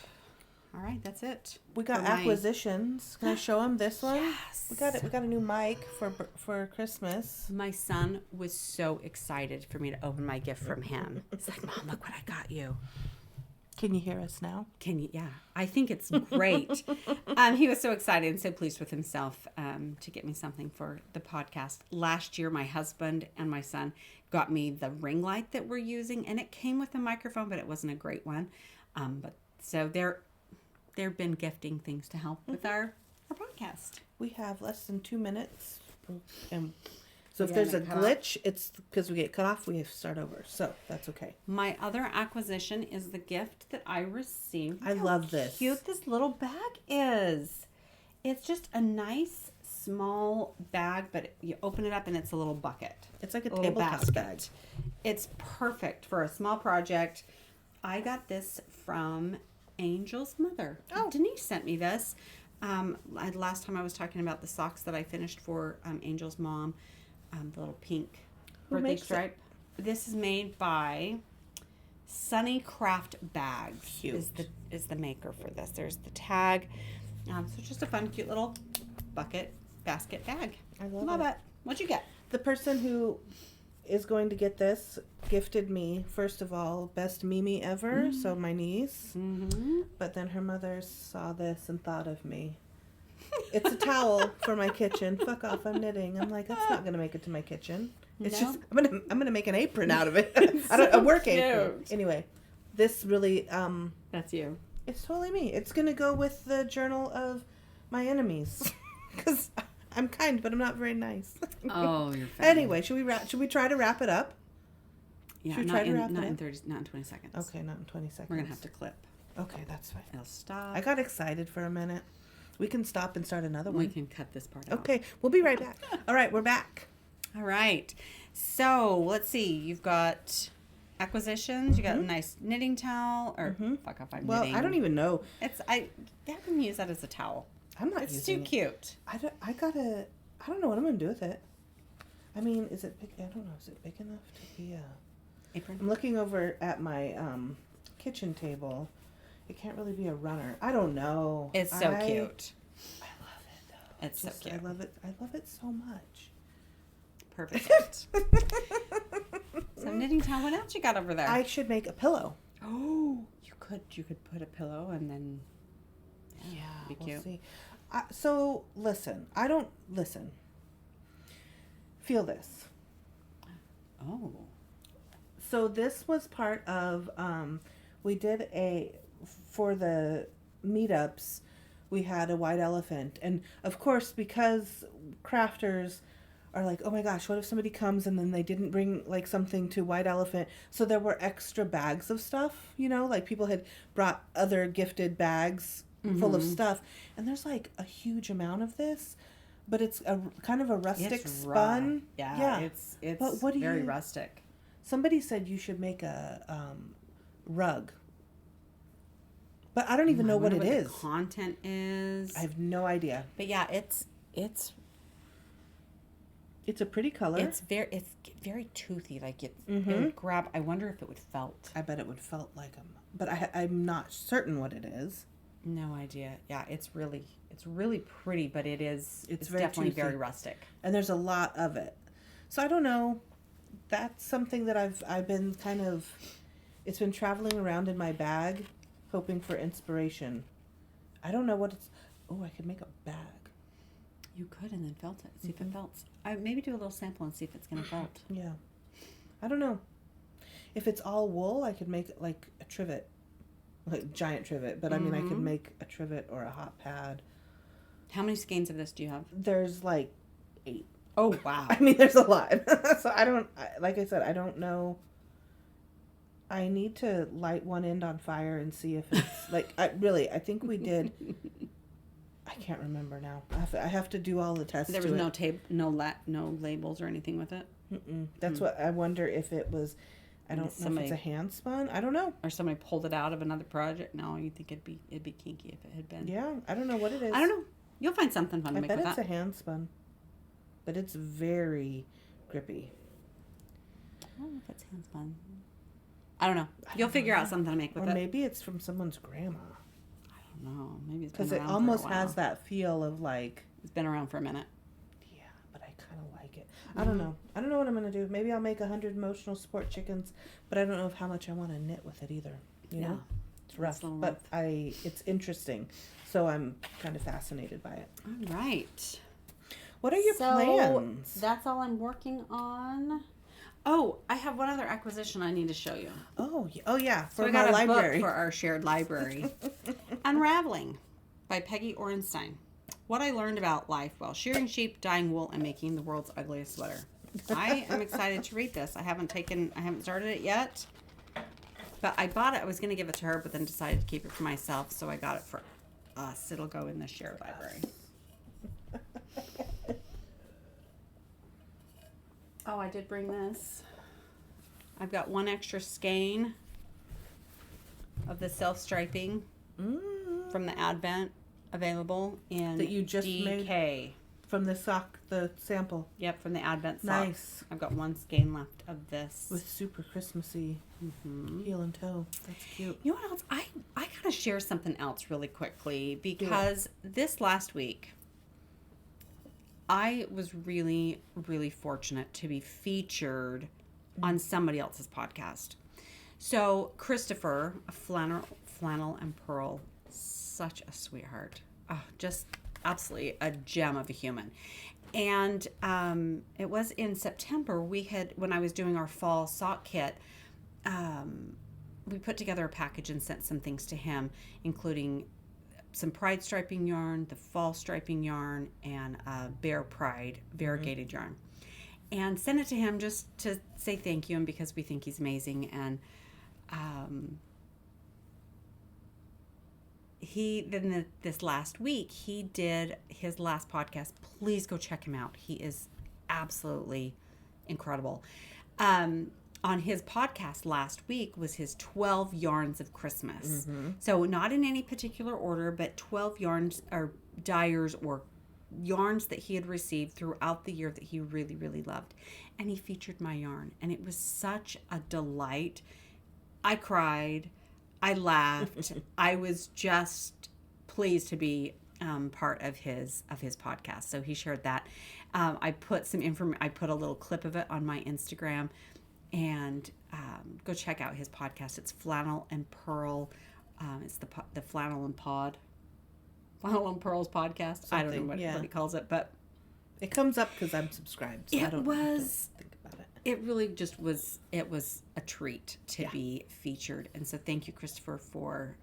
All right, that's it. We got for my- acquisitions. Can I show them this one? Yes. We got it. We got a new mic for Christmas. My son was so excited for me to open my gift from him. He's like, "Mom, look what I got you." Can you hear us now? Can you? Yeah, I think it's great. He was so excited and so pleased with himself to get me something for the podcast. Last year, my husband and my son got me the ring light that we're using, and it came with a microphone, but it wasn't a great one. But so they've been gifting things to help with our podcast. We have less than 2 minutes, and so if Yeah, there's a and it cut glitch, it's because we get cut off. We have to start over, so that's okay. My other acquisition is the gift that I received. I love this. Cute this little bag is. It's just a nice small bag, but you open it up and it's a little bucket. It's like a little tabletop bag. It's perfect for a small project. I got this from Angel's mother. Oh. Denise sent me this. Last time I was talking about the socks that I finished for Angel's mom, the little pink Who birthday makes it? stripe. This is made by Sunny Craft Bags. Cute. Is the maker for this. There's the tag. So it's just a fun, cute little basket bag. I love it. What'd you get? The person who is going to get this gifted me, first of all, best Mimi ever, so my niece. Mm-hmm. But then her mother saw this and thought of me. It's a towel for my kitchen. Fuck off, I'm knitting. I'm like, that's not gonna make it to my kitchen. It's No. just I'm gonna make an apron out of it. so A work apron. cute. Anyway, this really That's you. it's totally me. It's gonna go with the journal of my enemies. Because I'm kind, but I'm not very nice. Oh, you're funny. Anyway, should we try to wrap it up? Yeah, should we not try to in wrap it not in up? 30, not in 20 seconds. Okay, not in 20 seconds. We're gonna have to clip. Okay, that's fine. It'll stop. I got excited for a minute. We can stop and start another We one. can cut this part out. Okay, we'll be right back. All right, we're back. All right. So let's see. You've got acquisitions. You got a nice knitting towel, or fuck off, I'm Well, knitting. I don't even know. I can use that as a towel. I'm not It's using too it. cute. I don't know what I'm gonna do with it. I mean, is it big? I don't know. Is it big enough to be a? Apron. I'm looking over at my kitchen table. It can't really be a runner. I don't know. It's so cute. I love it though. It's so cute. I love it. I love it so much. Perfect. So knitting towel. What else you got over there? I should make a pillow. Oh, you could put a pillow and then Yeah, be we'll cute. see. So listen. Listen. Feel this. Oh. So this was part of, we did for the meetups, we had a white elephant. And of course, because crafters are like, oh my gosh, what if somebody comes and then they didn't bring like something to White Elephant? So there were extra bags of stuff, you know, like people had brought other gifted bags full of stuff. And there's like a huge amount of this, but it's a kind of a rustic spun. Yeah. It's but what very rustic. Somebody said you should make a rug. But I don't even know what it is. The content is. I have no idea. But yeah, it's a pretty color. It's very toothy. Like it would grab. I wonder if it would felt. I bet it would felt like them. But I'm not certain what it is. No idea. Yeah, it's really pretty, but it's very definitely toothy. very rustic. And there's a lot of it. So I don't know. That's something that I've been kind of. It's been traveling around in my bag, hoping for inspiration. I don't know what it's. Oh, I could make a bag. You could, and then felt it. See if it felts. Maybe do a little sample and see if it's going to felt. Yeah. I don't know. If it's all wool, I could make like a trivet. Like giant trivet. But I mean, I could make a trivet or a hot pad. How many skeins of this do you have? There's like 8. Oh, wow. I mean, there's a lot. So like I said, I don't know. I need to light one end on fire and see if it's like, I think we did. I can't remember now. I have to do all the tests. There was no tape, no labels or anything with it. That's what I wonder if it was. I don't know if it's a hand spun. I don't know. Or somebody pulled it out of another project. No, you think it'd be kinky if it had been. Yeah, I don't know what it is. I don't know. You'll find something fun to make with that. I bet it's a hand spun, but it's very grippy. I don't know if it's hand spun. I don't know. You'll figure out something to make with it. Or maybe it's from someone's grandma. No, maybe it's been around. Because it almost has that feel of like it's been around for a minute. Yeah, but I kind of like it. I don't know. I don't know what I'm gonna do. Maybe I'll make 100 emotional sport chickens, but I don't know how much I want to knit with it either. You know, it's rough, but it's interesting. So I'm kind of fascinated by it. All right. What are your plans? That's all I'm working on. Oh, I have one other acquisition I need to show you. Oh yeah. For my library. For our shared library. Unraveling by Peggy Orenstein. What I learned about life while shearing sheep, dyeing wool, and making the world's ugliest sweater. I am excited to read this. I haven't started it yet. But I bought it. I was going to give it to her, but then decided to keep it for myself. So I got it for us. It'll go in the shared library. Oh, I did bring this. I've got one extra skein of the self-striping from the Advent available in that you just DK. Made from the sample. Yep, from the Advent sock. Nice. I've got one skein left of this. With super Christmassy heel and toe. That's cute. You know what else? I gotta share something else really quickly because this last week I was really, really fortunate to be featured on somebody else's podcast. So Christopher, a flannel and pearl, such a sweetheart. Oh, just absolutely a gem of a human. And it was in September. When I was doing our fall sock kit, we put together a package and sent some things to him, including some pride striping yarn, the fall striping yarn, and bear pride variegated yarn, and sent it to him just to say thank you and because we think he's amazing. And this last week he did his last podcast. Please go check him out. He is absolutely incredible. On his podcast last week was his 12 yarns of Christmas. So not in any particular order, but 12 yarns or dyers or yarns that he had received throughout the year that he really, really loved. And he featured my yarn. And it was such a delight. I cried. I laughed. I was just pleased to be part of his podcast. So he shared that. I put I put a little clip of it on my Instagram. And go check out his podcast. It's Flannel and Pearl. It's the Flannel and Pearls podcast. I don't know what he calls it, but it comes up because I'm subscribed. So I don't have to think about it. it really just was, it was a treat to be featured. And so thank you, Christopher, for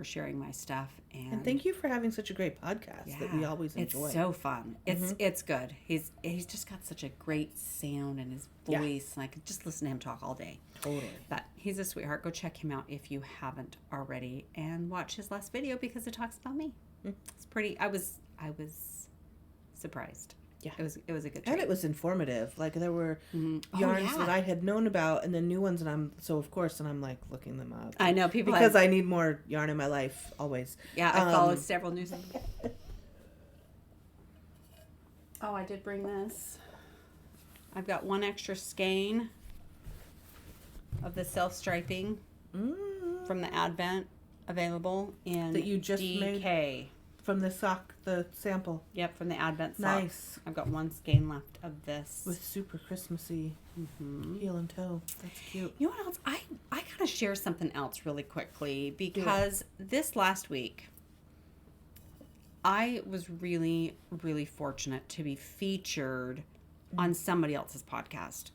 sharing my stuff. And thank you for having such a great podcast that we always enjoy. It's so fun. It's good. He's just got such a great sound and his voice. And I could just listen to him talk all day. Totally. But he's a sweetheart. Go check him out if you haven't already, and watch his last video because it talks about me. It's pretty. I was surprised. Yeah, it was a good treat. And it was informative. Like there were yarns that I had known about, and then new ones, and I'm like looking them up. I know people because I need more yarn in my life always. Yeah, I followed several news. Oh, I did bring this. I've got one extra skein of the self-striping from the Advent available in that you just DK. Made from the sock, the sample. Yep, from the Advent sock. Nice. I've got one skein left of this. With super Christmassy heel and toe. That's cute. You know what else? I gotta share something else really quickly because this last week I was really, really fortunate to be featured on somebody else's podcast.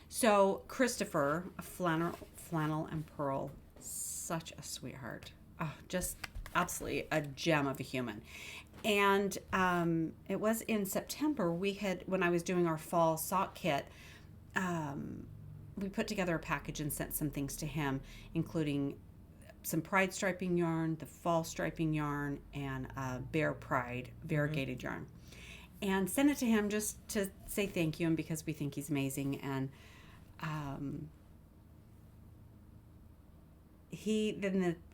So Christopher, a flannel and pearl, such a sweetheart. Oh, just absolutely a gem of a human. And it was in September, when I was doing our fall sock kit, we put together a package and sent some things to him, including some pride striping yarn, the fall striping yarn, and bear pride variegated yarn. And sent it to him just to say thank you, and because we think he's amazing. And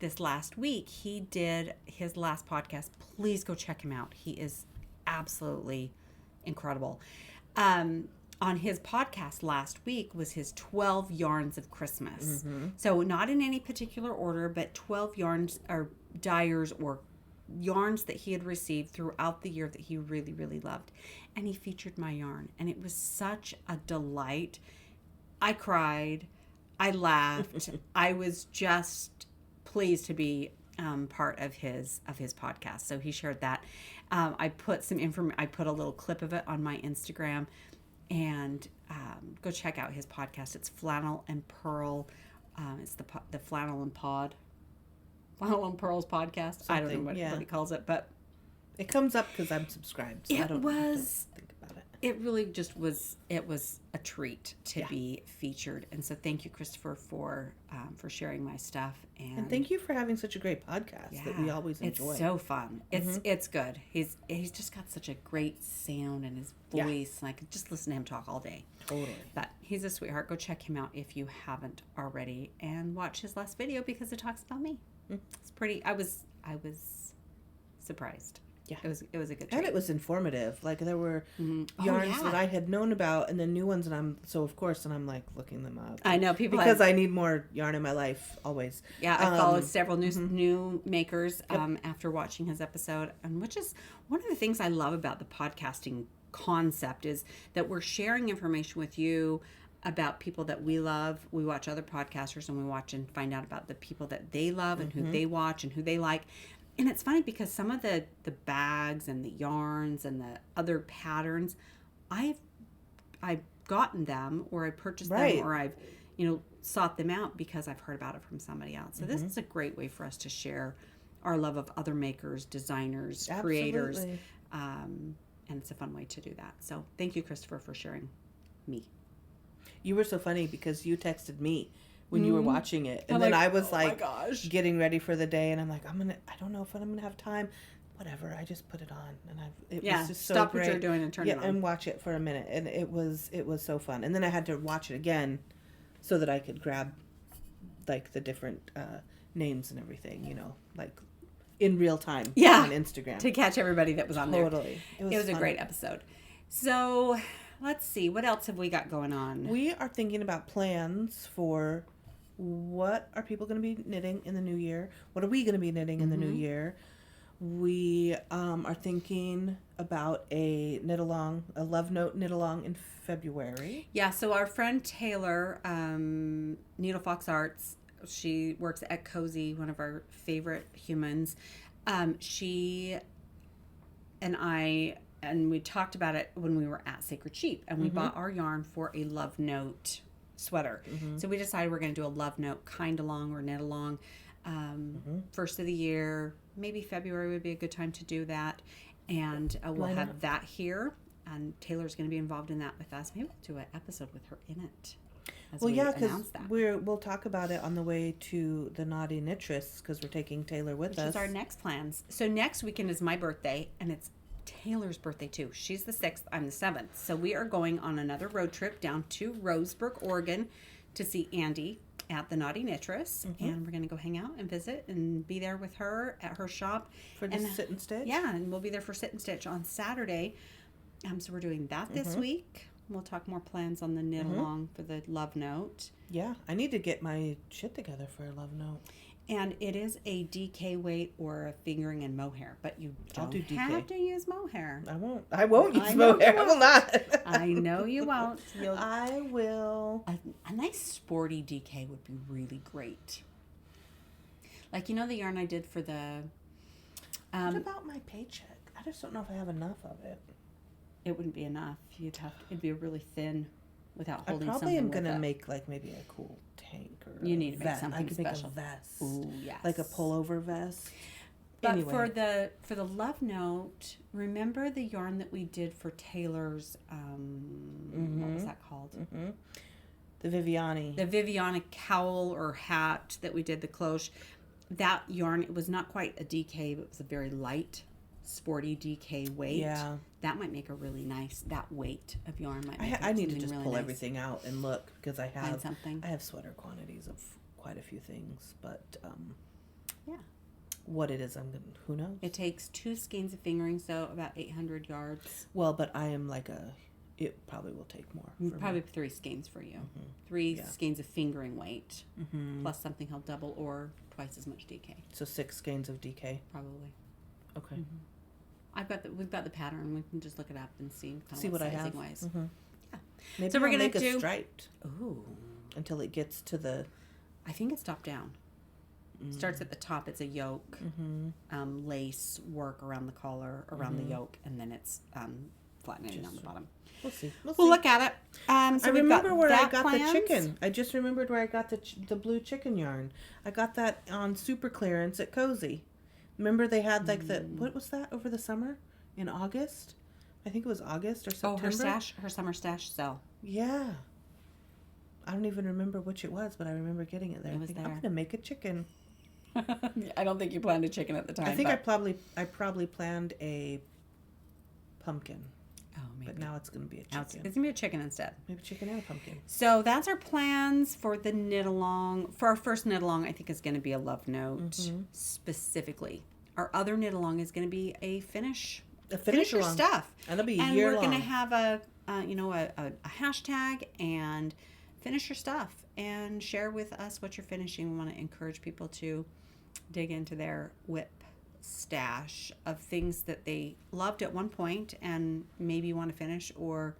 this last week, he did his last podcast. Please go check him out. He is absolutely incredible. On his podcast last week was his 12 yarns of Christmas. So not in any particular order, but 12 yarns or dyers or yarns that he had received throughout the year that he really, really loved. And he featured my yarn. And it was such a delight. I cried. I laughed. I was just pleased to be part of his podcast. So he shared that. I put I put a little clip of it on my Instagram, and go check out his podcast. It's Flannel and Pearl. It's the Flannel and Pearls podcast. I don't know what he calls it, but it comes up because I'm subscribed. So I don't think about it. It really just was. It was a treat to be featured, and so thank you, Christopher, for sharing my stuff, and thank you for having such a great podcast that we always enjoy. It's so fun. It's good. He's just got such a great sound and his voice, and I could just listen to him talk all day. Totally. But he's a sweetheart. Go check him out if you haven't already, and watch his last video because it talks about me. It's pretty. I was surprised. Yeah, it was a good treat. And it was informative. Like there were yarns that I had known about, and then new ones, and I'm like looking them up. I know people because I need more yarn in my life always. Yeah, I followed several new makers after watching his episode, and which is one of the things I love about the podcasting concept is that we're sharing information with you about people that we love. We watch other podcasters, and we watch and find out about the people that they love and who they watch and who they like. And it's funny because some of the bags and the yarns and the other patterns, I've gotten them, or I purchased them, or I've sought them out because I've heard about it from somebody else. So this is a great way for us to share our love of other makers, designers, creators, and it's a fun way to do that. So thank you, Christopher, for sharing me. You were so funny because you texted me when you were watching it, and then I was getting ready for the day, and I'm like, I don't know if I'm gonna have time. Whatever, I just put it on, and it was just so stop great. What you're doing and turn it on, and watch it for a minute, and it was so fun. And then I had to watch it again, so that I could grab like the different names and everything, like in real time on Instagram to catch everybody that was on there. Totally, it was a great episode. So let's see, what else have we got going on? We are thinking about plans for what are people going to be knitting in the new year? What are we going to be knitting in the new year? We are thinking about a love note knit along in February. Yeah, so our friend Taylor, Needle Fox Arts, she works at Cozy, one of our favorite humans. She and I and we talked about it when we were at Sacred Sheep, and we bought our yarn for a Love Note sweater. So we decided we're going to do a Love Note kind along or knit along. First of the year, maybe February would be a good time to do that. And we'll have that here. And Taylor's going to be involved in that with us. Maybe we'll do an episode with her in it. Well, yeah, because we'll talk about it on the way to the Naughty Knitress, because we're taking Taylor with us. Which is our next plans. So next weekend is my birthday, and it's Taylor's birthday too. She's the 6th, I'm the 7th. So we are going on another road trip down to Roseburg, Oregon to see Andy at the Naughty Knitress. And we're going to go hang out and visit and be there with her at her shop. For the sit and stitch? Yeah, and we'll be there for sit and stitch on Saturday. So we're doing that this week. We'll talk more plans on the knit along for the Love Note. Yeah, I need to get my shit together for a Love Note. And it is a DK weight or a fingering and mohair, but you don't do DK. have to use mohair. I won't use mohair. I will not. I know you won't. I will. A nice sporty DK would be really great. Like, you know the yarn I did for the... what about my paycheck? I just don't know if I have enough of it. It wouldn't be enough. It'd be really thin without holding something. I probably am going to make like maybe a cool tank or you need to make something I could special. Make a vest. Ooh, yes. Like a pullover vest. But anyway. for the Love Note, remember the yarn that we did for Taylor's what was that called? The Viviani. The Viviani cowl or hat that we did, the cloche. That yarn, it was not quite a DK, but it was a very light, sporty DK weight. Yeah. That might make a really nice, that weight of yarn might make I need to just really pull nice. everything out and look, because I have something. I have sweater quantities of quite a few things, but yeah. What it is, who knows? It takes 2 skeins of fingering, so about 800 yards. Well, but I am it probably will take more. Probably 3 skeins for you. 3 skeins of fingering weight, plus something held double or twice as much DK. So 6 skeins of DK? Probably. Okay. We've got the pattern. We can just look it up and see what I have. Wise. Yeah. Maybe so we're I'll gonna make do a striped. Ooh. Until it gets to the. I think it's top down. Starts at the top. It's a yoke, lace work around the collar, around the yoke, and then it's flattening on the bottom. We'll see. We'll look at it. So I remember where I got plans. the chicken. I just remembered where I got the blue chicken yarn. I got that on super clearance at Cozy. Remember they had like what was that over the summer in August? I think it was August or September. Oh, her summer stash sale. Yeah. I don't even remember which it was, but I remember getting it there. It was I'm gonna make a chicken. I don't think you planned a chicken at the time. I think I probably planned a pumpkin. Oh, maybe. But now it's going to be a chicken. It's going to be a chicken instead. Maybe chicken and a pumpkin. So that's our plans for the knit along. For our first knit along, I think is going to be a Love Note specifically. Our other knit along is going to be a finish your along. stuff. And it'll be and year we're long. going to have a hashtag and finish your stuff and share with us what you're finishing. We want to encourage people to dig into their WIP stash of things that they loved at one point and maybe you want to finish, or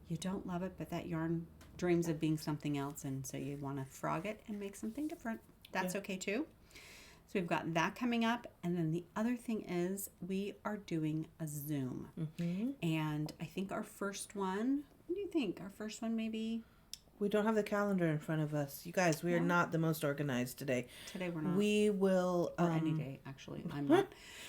you don't love it but that yarn dreams of being something else, and so you want to frog it and make something different. That's okay too. So we've got that coming up, and then the other thing is we are doing a Zoom, and I think our first one, what do you think? Our first one maybe? We don't have the calendar in front of us. You guys, we are not the most organized today. Today we're not. We will... or any day, actually. I'm not.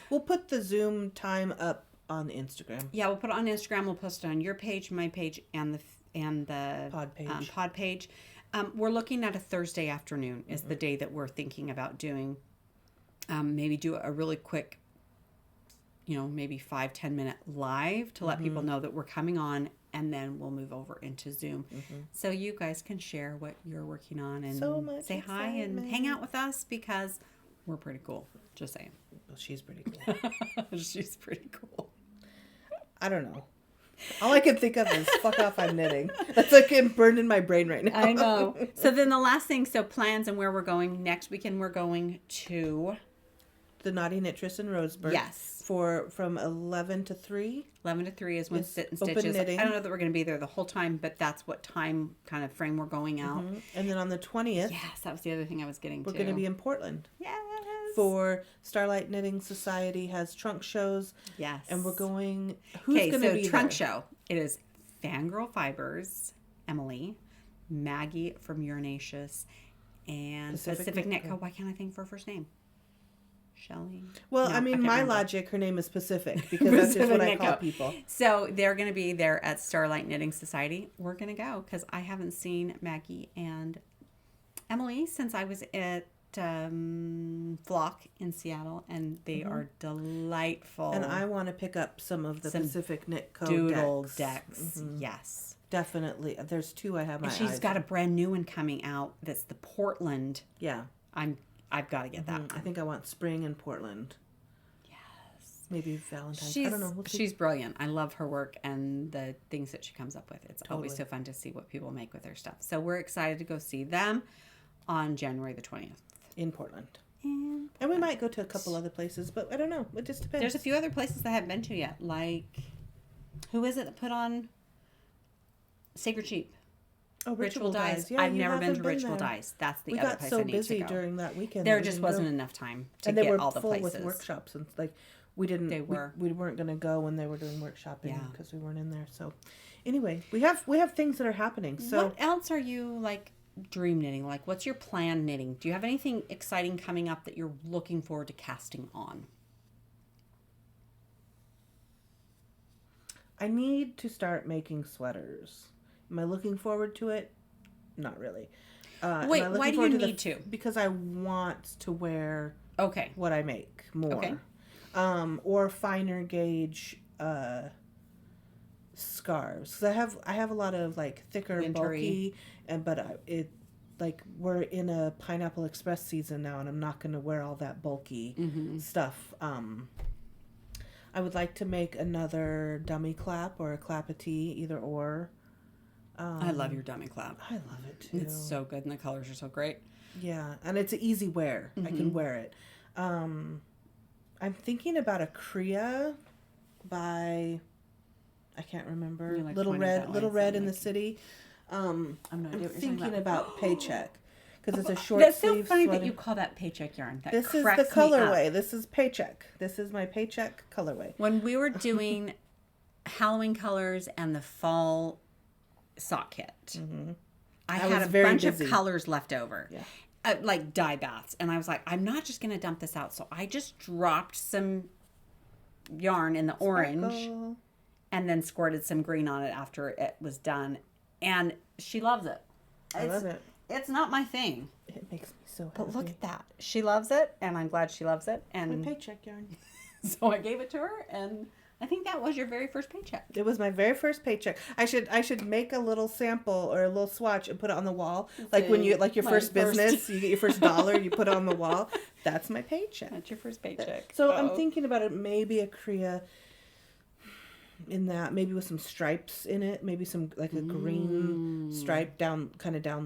We'll put the Zoom time up on Instagram. Yeah, we'll put it on Instagram. We'll post it on your page, my page, and the pod page. We're looking at a Thursday afternoon is the day that we're thinking about doing. Maybe do a really quick, maybe 5-10 minute live to let people know that we're coming on, and then we'll move over into Zoom. So you guys can share what you're working on and say hi and hang out with us, because we're pretty cool. Just saying. Well, she's pretty cool. She's pretty cool. I don't know. All I can think of is fuck off, I'm knitting. That's like burned in my brain right now. I know. So then the last thing, plans and where we're going. Next weekend we're going to... the Naughty Knitress in Roseburgh. Yes. From 11 to 3. 11 to 3 is when It's sit and open stitches. knitting. I don't know that we're going to be there the whole time, but that's what time kind of frame we're going out. And then on the 20th, Yes, that was the other thing I was getting to. we're going to be in Portland. Yes. for Starlight Knitting Society has trunk shows. Yes. And we're going... Who's going to be trunk there? show. It is Fangirl Fibers, Emily, Maggie from Urinaceous, and Pacific Knit Co. Why can't I think of her first name? Shelley? Well, No, I mean, can't my remember. logic, her name is Pacific, because that's just what I call people. So they're going to be there at Starlight Knitting Society. We're going to go because I haven't seen Maggie and Emily since I was at Flock in Seattle, and they are delightful. And I want to pick up some of the Pacific Knit Co. doodle decks. Yes. Definitely. There's 2 I have my eyes She's got a brand new one coming out that's the Portland. Yeah. I've got to get that one. I think I want spring in Portland. Yes. Maybe Valentine's. I don't know. We'll see. She's brilliant. I love her work and the things that she comes up with. It's always so fun to see what people make with their stuff. So we're excited to go see them on January the 20th. In Portland. And we might go to a couple other places, but I don't know. It just depends. There's a few other places that I haven't been to yet. Like, who is it that put on Sacred Sheep? Oh, Ritual Dyes. Yeah, I've never been to Ritual Dyes. That's the other place I need to go. We got so busy during that weekend. There just wasn't enough time to get all the places. And they were full with workshops. And like, we weren't going to go when they were doing workshopping because we weren't in there. So anyway, we have things that are happening. So what else are you like dream knitting? Like, what's your plan knitting? Do you have anything exciting coming up that you're looking forward to casting on? I need to start making sweaters. Am I looking forward to it? Not really. Wait, why do you need to? Because I want to wear what I make more. Okay. Or finer gauge scarves. 'Cause I have a lot of like thicker, bulky, we're in a Pineapple Express season now, and I'm not going to wear all that bulky stuff. I would like to make another dummy clap or a clapatee, either or. I love your dummy clap. I love it too. It's so good, and the colors are so great. Yeah, and it's an easy wear. I can wear it. I'm thinking about a Kriya by, I can't remember, like Little Red in the City. I'm thinking about Paycheck because it's a short That's sleeve so funny sweater. that you call that Paycheck yarn. This is the colorway. This is Paycheck. This is my Paycheck colorway. When we were doing Halloween colors and the fall sock kit, I had a bunch of colors left over. Yeah. Like dye baths. And I was like, I'm not just going to dump this out. So I just dropped some yarn in the orange and then squirted some green on it after it was done. And she loves it. I love it. It's not my thing. It makes me so happy. But look at that. She loves it, and I'm glad she loves it. And my Paycheck yarn. So I gave it to her, and I think that was your very first paycheck. It was my very first paycheck. I should make a little sample or a little swatch and put it on the wall. Like when you your first business, you get your first dollar, you put it on the wall. That's my paycheck. That's your first paycheck. So I'm thinking about it, maybe a Kriya in that, maybe with some stripes in it, maybe some like a green stripe down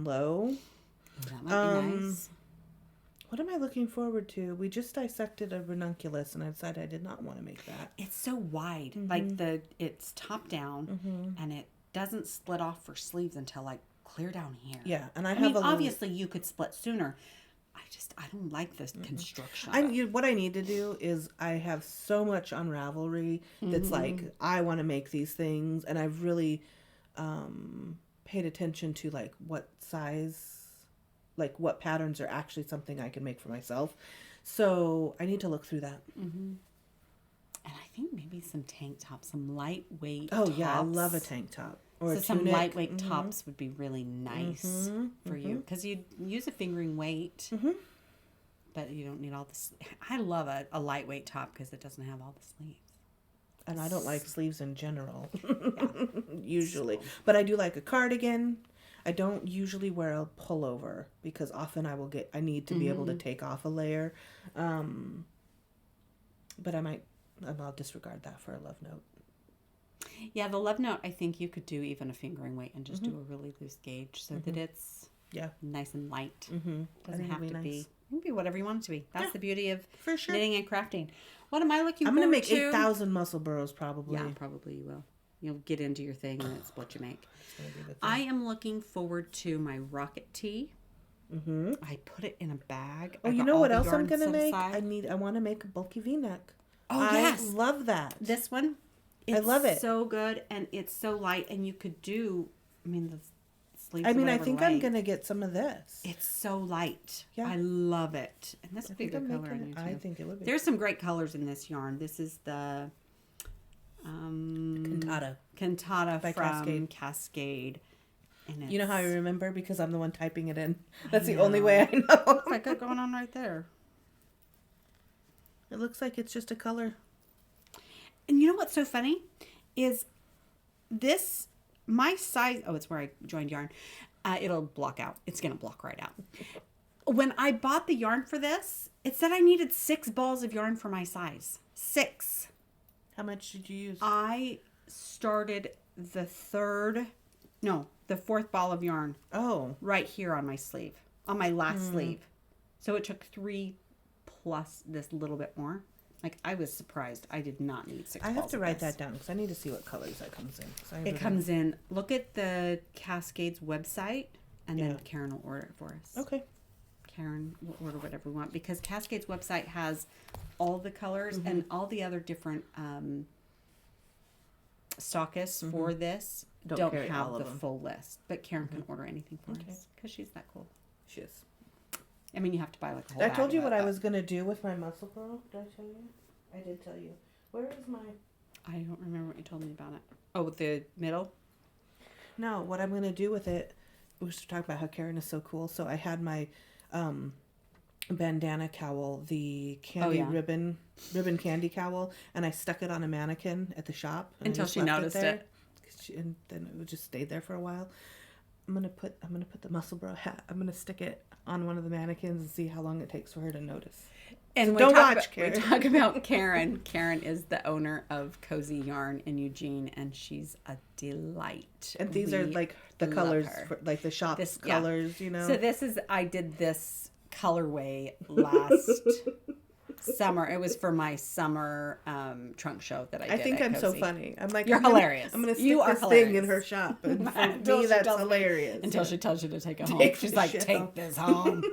low. That might be nice. What am I looking forward to? We just dissected a ranunculus, and I decided I did not want to make that. It's so wide, like it's top down, and it doesn't split off for sleeves until like clear down here. Yeah, and I obviously you could split sooner. I don't like this construction. What I need to do is I have so much on Ravelry that's like, I want to make these things, and I've really paid attention to like what size, like what patterns are actually something I can make for myself. So I need to look through that. And I think maybe some tank tops, some lightweight tops. Yeah, I love a tank top. Or so some lightweight tops would be really nice for you, because you use a fingering weight, but you don't need all this. I love a lightweight top because it doesn't have all the sleeves. And I don't like sleeves in general, usually. But I do like a cardigan. I don't usually wear a pullover because often I need to be able to take off a layer. But I'll disregard that for a love note. Yeah, the love note, I think you could do even a fingering weight and just do a really loose gauge so that it's nice and light. Doesn't have to be. It can be whatever you want it to be. That's the beauty of knitting and crafting. What am I looking forward to? I'm going to make 8,000 Musselburghs probably. Yeah, probably you will. You'll get into your thing and it's what you make. I am looking forward to my rocket tee Mm-hmm. I put it in a bag. Oh, I you got know all what the else I'm yarn gonna set make? aside. I want to make a bulky V-neck. Oh, I yes. love that. This one, I love it. so good, and it's so light, and you could do, I mean, the sleeves. I mean, I whatever think length. I'm gonna get some of this. It's so light. Yeah. I love it, and this I would be a think good I'm color on making you it. too. I think it would be. There's some great colors in this yarn. This is the Cantata by from Cascade. And You know how I it's- remember? Because I'm the one typing it in. That's the only way I know. Looks like it going on right there. It looks like it's just a color. And you know what's so funny is this, my size, oh, it's where I joined yarn. It'll block out. It's going to block right out. When I bought the yarn for this, it said I needed 6 balls of yarn for my size. 6. How much did you use? I started the 4th ball of yarn Oh. right here on my sleeve, on my last sleeve. So it took 3 plus this little bit more. Like, I was surprised. I did not need 6 I balls have to of write this. that down because I need to see what colors that comes in. It comes in, look at the Cascades website, and then Karen will order it for us. Okay. Karen will order whatever we want, because Cascades website has all the colors and all the other different stockists for this don't carry have all the of them. full list. But Karen can order anything for us because she's that cool. She is. I mean, you have to buy like a whole I bag told you of what it, I but was going to do with my Musselburgh. Did I tell you? I did tell you. Where is my... I don't remember what you told me about it. Oh, with the middle? No, what I'm going to do with it... We should talk about how Karen is so cool. So I had my bandana cowl, the candy ribbon candy cowl, and I stuck it on a mannequin at the shop. And Until she noticed it. And then it just stayed there for a while. I'm gonna put the Musselburgh hat. I'm gonna stick it on one of the mannequins and see how long it takes for her to notice. And So we don't talk watch, about, Karen. We talk about Karen. Karen is the owner of Cozy Yarn in Eugene, and she's a delight. And these are like the love colors, her. like the shop's This- colors, you know. So I did this colorway last summer. It was for my summer trunk show that I did. I think at I'm so Cozy. funny. I'm like, You're hilarious. I'm gonna stick You are this thing in hilarious. her shop, and for Until me, she that's tells me- hilarious. Until she tells you to take it home. Take She's the like, shit take home." this home.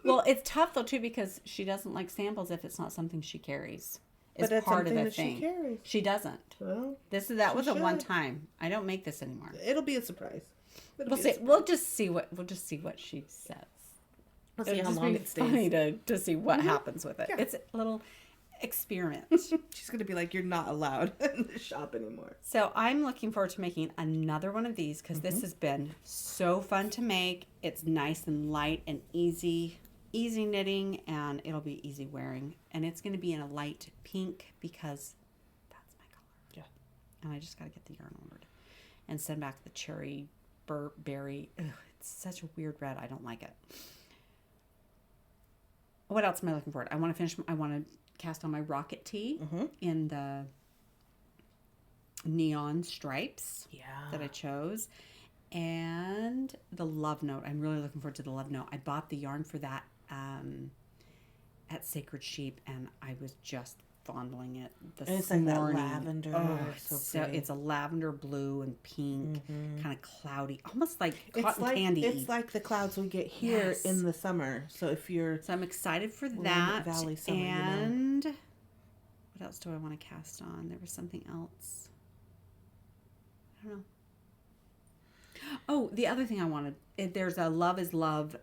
Well, it's tough though too, because she doesn't like samples if it's not something she carries. It's But it's part of something the that thing. she carries. She doesn't. Well, That was a should. one time. I don't make this anymore. it'll be a surprise. It'll We'll be a see. surprise. We'll just see what she says. We'll see It'll how just long be it stays. funny to see what happens with it. Yeah. It's a little experiment. She's gonna be like, "You're not allowed in the shop anymore." So I'm looking forward to making another one of these because this has been so fun to make. It's nice and light and easy knitting, and it'll be easy wearing. And it's going to be in a light pink because that's my color. Yeah. And I just got to get the yarn ordered and send back the cherry berry. Ugh, it's such a weird red. I don't like it. What else am I looking for? I want to cast on my rocket tee in the neon stripes that I chose. And the Love Note. I'm really looking forward to the Love Note. I bought the yarn for that at Sacred Sheep, and I was just fondling it this And it's like morning. that lavender. Oh, so pretty. it's a lavender blue and pink, kind of cloudy, almost like It's cotton like candy. it's like the clouds we get here Yes. in the summer. So if you're So I'm excited for in that. Valley summer, you know. And what else do I want to cast on? There was something else. I don't know. Oh, the other thing I wanted, there's a Love is Love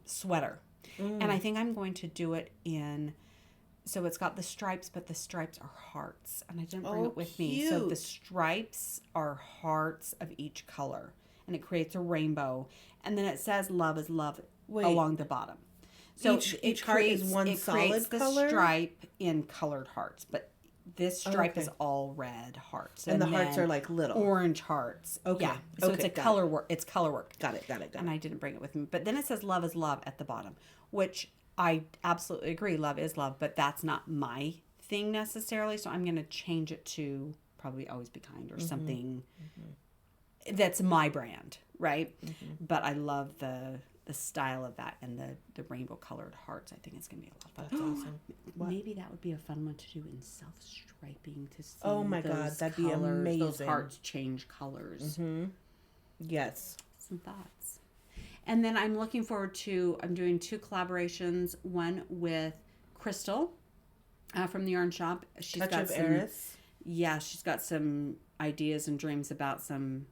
sweater. And I think I'm going to do it in, so it's got the stripes, but the stripes are hearts. And I didn't bring it with me. So the cute. stripes are hearts of each color. And it creates a rainbow. And then it says Love is Love along the bottom. So each heart is one solid creates the color? stripe in colored hearts. But this stripe is all red hearts. And the hearts then are like little. orange hearts. Okay. Yeah. So Okay, it's a got color work. It's color work. Got it. And I didn't bring it with me. But then it says Love is Love at the bottom, which I absolutely agree. Love is love, but that's not my thing necessarily. So I'm going to change it to probably Always Be Kind or something that's my brand, right? But I love the style of that and the rainbow colored hearts. I think it's going to be a lot of fun. That's awesome. Maybe that would be a fun one to do in self-striping to see Oh my God, those that'd be colors, those amazing. hearts change colors. Yes. Some thoughts. And then I'm looking forward to, I'm doing 2 collaborations, one with Crystal from the Yarn Shop. She's Touch got of some, Eris. yeah, she's got some ideas and dreams about some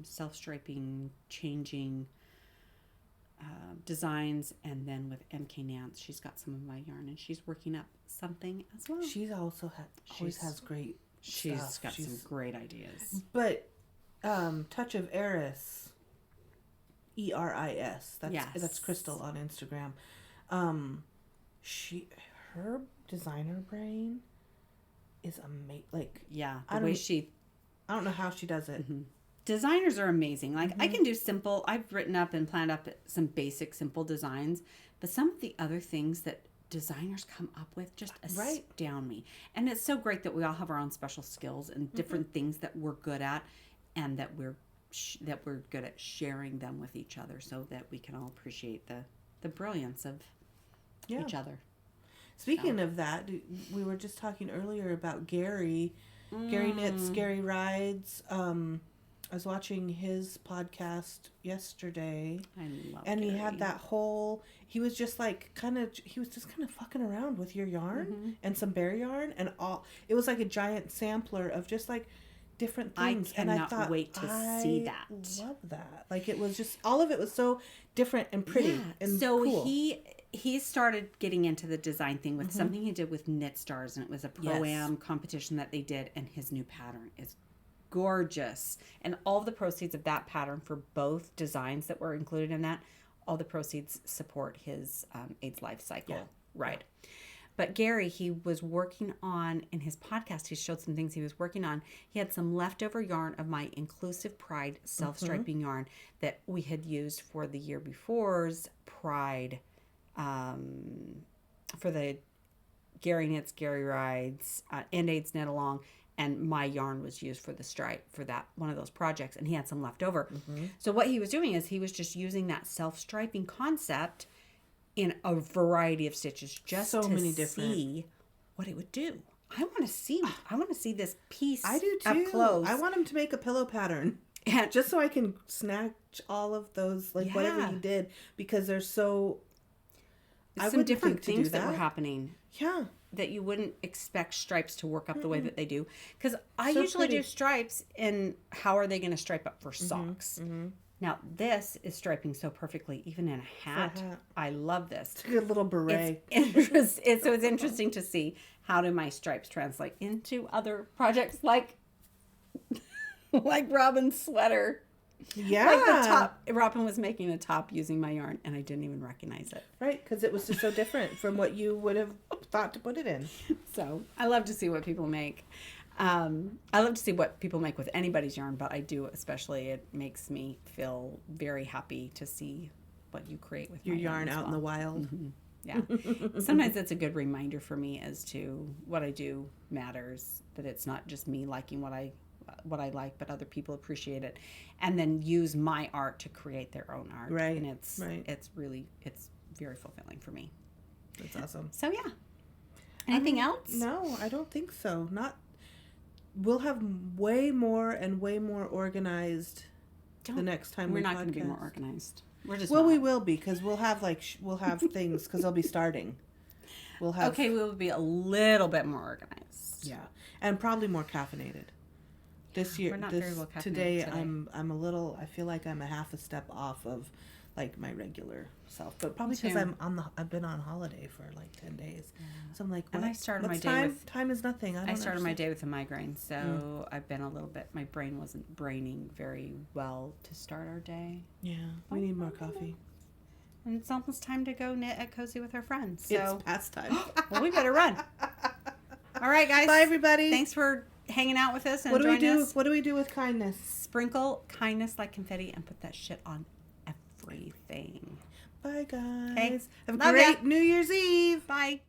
self-striping, changing designs. And then with MK Nance, she's got some of my yarn, and she's working up something as well. She's also always has great She's stuff. got some great ideas. But Touch of Eris, ERIS. That's Crystal on Instagram. Her designer brain is amazing. Like, yeah, I don't know how she does it. Mm-hmm. Designers are amazing. Like, I can do simple. I've written up and planned up some basic, simple designs, but some of the other things that designers come up with just astound me. And it's so great that we all have our own special skills and different things that we're good at, and that we're good at sharing them with each other, so that we can all appreciate the brilliance of each other. Speaking of that, we were just talking earlier about Gary. Gary Knits, Gary Rides. I was watching his podcast yesterday. I love and Gary. He had that whole, he was just kind of fucking around with your yarn and some bear yarn and all. It was like a giant sampler of just like different things. I cannot wait to see that. I love that. Like, it was just, all of it was so different and pretty and so cool. He started getting into the design thing with something he did with Knit Stars, and it was a Pro-Am competition that they did, and his new pattern is gorgeous. And all the proceeds of that pattern for both designs that were included in that, all the proceeds support his AIDS life cycle ride. But Gary, he was working on, in his podcast, he showed some things he was working on. He had some leftover yarn of my Inclusive Pride self-striping yarn that we had used for the year before's Pride, for the Gary Knits, Gary Rides, and AIDS Knit Along. And my yarn was used for the stripe for that one of those projects, and he had some left over. So what he was doing is he was just using that self-striping concept in a variety of stitches, just so to many different. See what it would do. I want to see this piece. I do too. Up close. I want him to make a pillow pattern, and just so I can snatch all of those, like whatever he did, because they're so. Some different things that were happening. Yeah. That you wouldn't expect stripes to work up the way that they do. Because I So usually pretty. do stripes, and how are they going to stripe up for socks? Now, this is striping so perfectly, even in a hat. I love this. It's a good little beret. So it's interesting to see how do my stripes translate into other projects like Robin's sweater. Yeah. Like the top. Robin was making a top using my yarn, and I didn't even recognize it. Right, because it was just so different from what you would have thought to put it in. So I love to see what people make. I love to see what people make with anybody's yarn, but I do especially. It makes me feel very happy to see what you create with your my yarn out in the wild. Yeah. Sometimes it's a good reminder for me as to what I do matters, that it's not just me liking what I like, but other people appreciate it and then use my art to create their own art. Right. And it's very fulfilling for me. That's awesome. So yeah. Anything else? No, I don't think so. We'll have way more organized the next time we're not going to be more organized. We're just we will be, because we'll have things, because they'll be starting. We'll be a little bit more organized. Yeah, and probably more caffeinated. This year, we're not very well caffeinated today. I'm a little. I feel like I'm a half a step off of like my regular self, but probably because I've been on holiday for like 10 days. Yeah. So I'm like, what? And I started my day with time is nothing. I started my day with a migraine, so I've been a little bit. My brain wasn't braining very well to start our day. Yeah, we need more coffee. And it's almost time to go knit at Cozy with our friends. So it's past time. Well, we better run. All right, guys. Bye, everybody. Thanks for hanging out with us and What do we do? us. What do we do with kindness? Sprinkle kindness like confetti and put that shit on everything. Bye, guys. Okay. Have a Love great ya. New Year's Eve. Bye.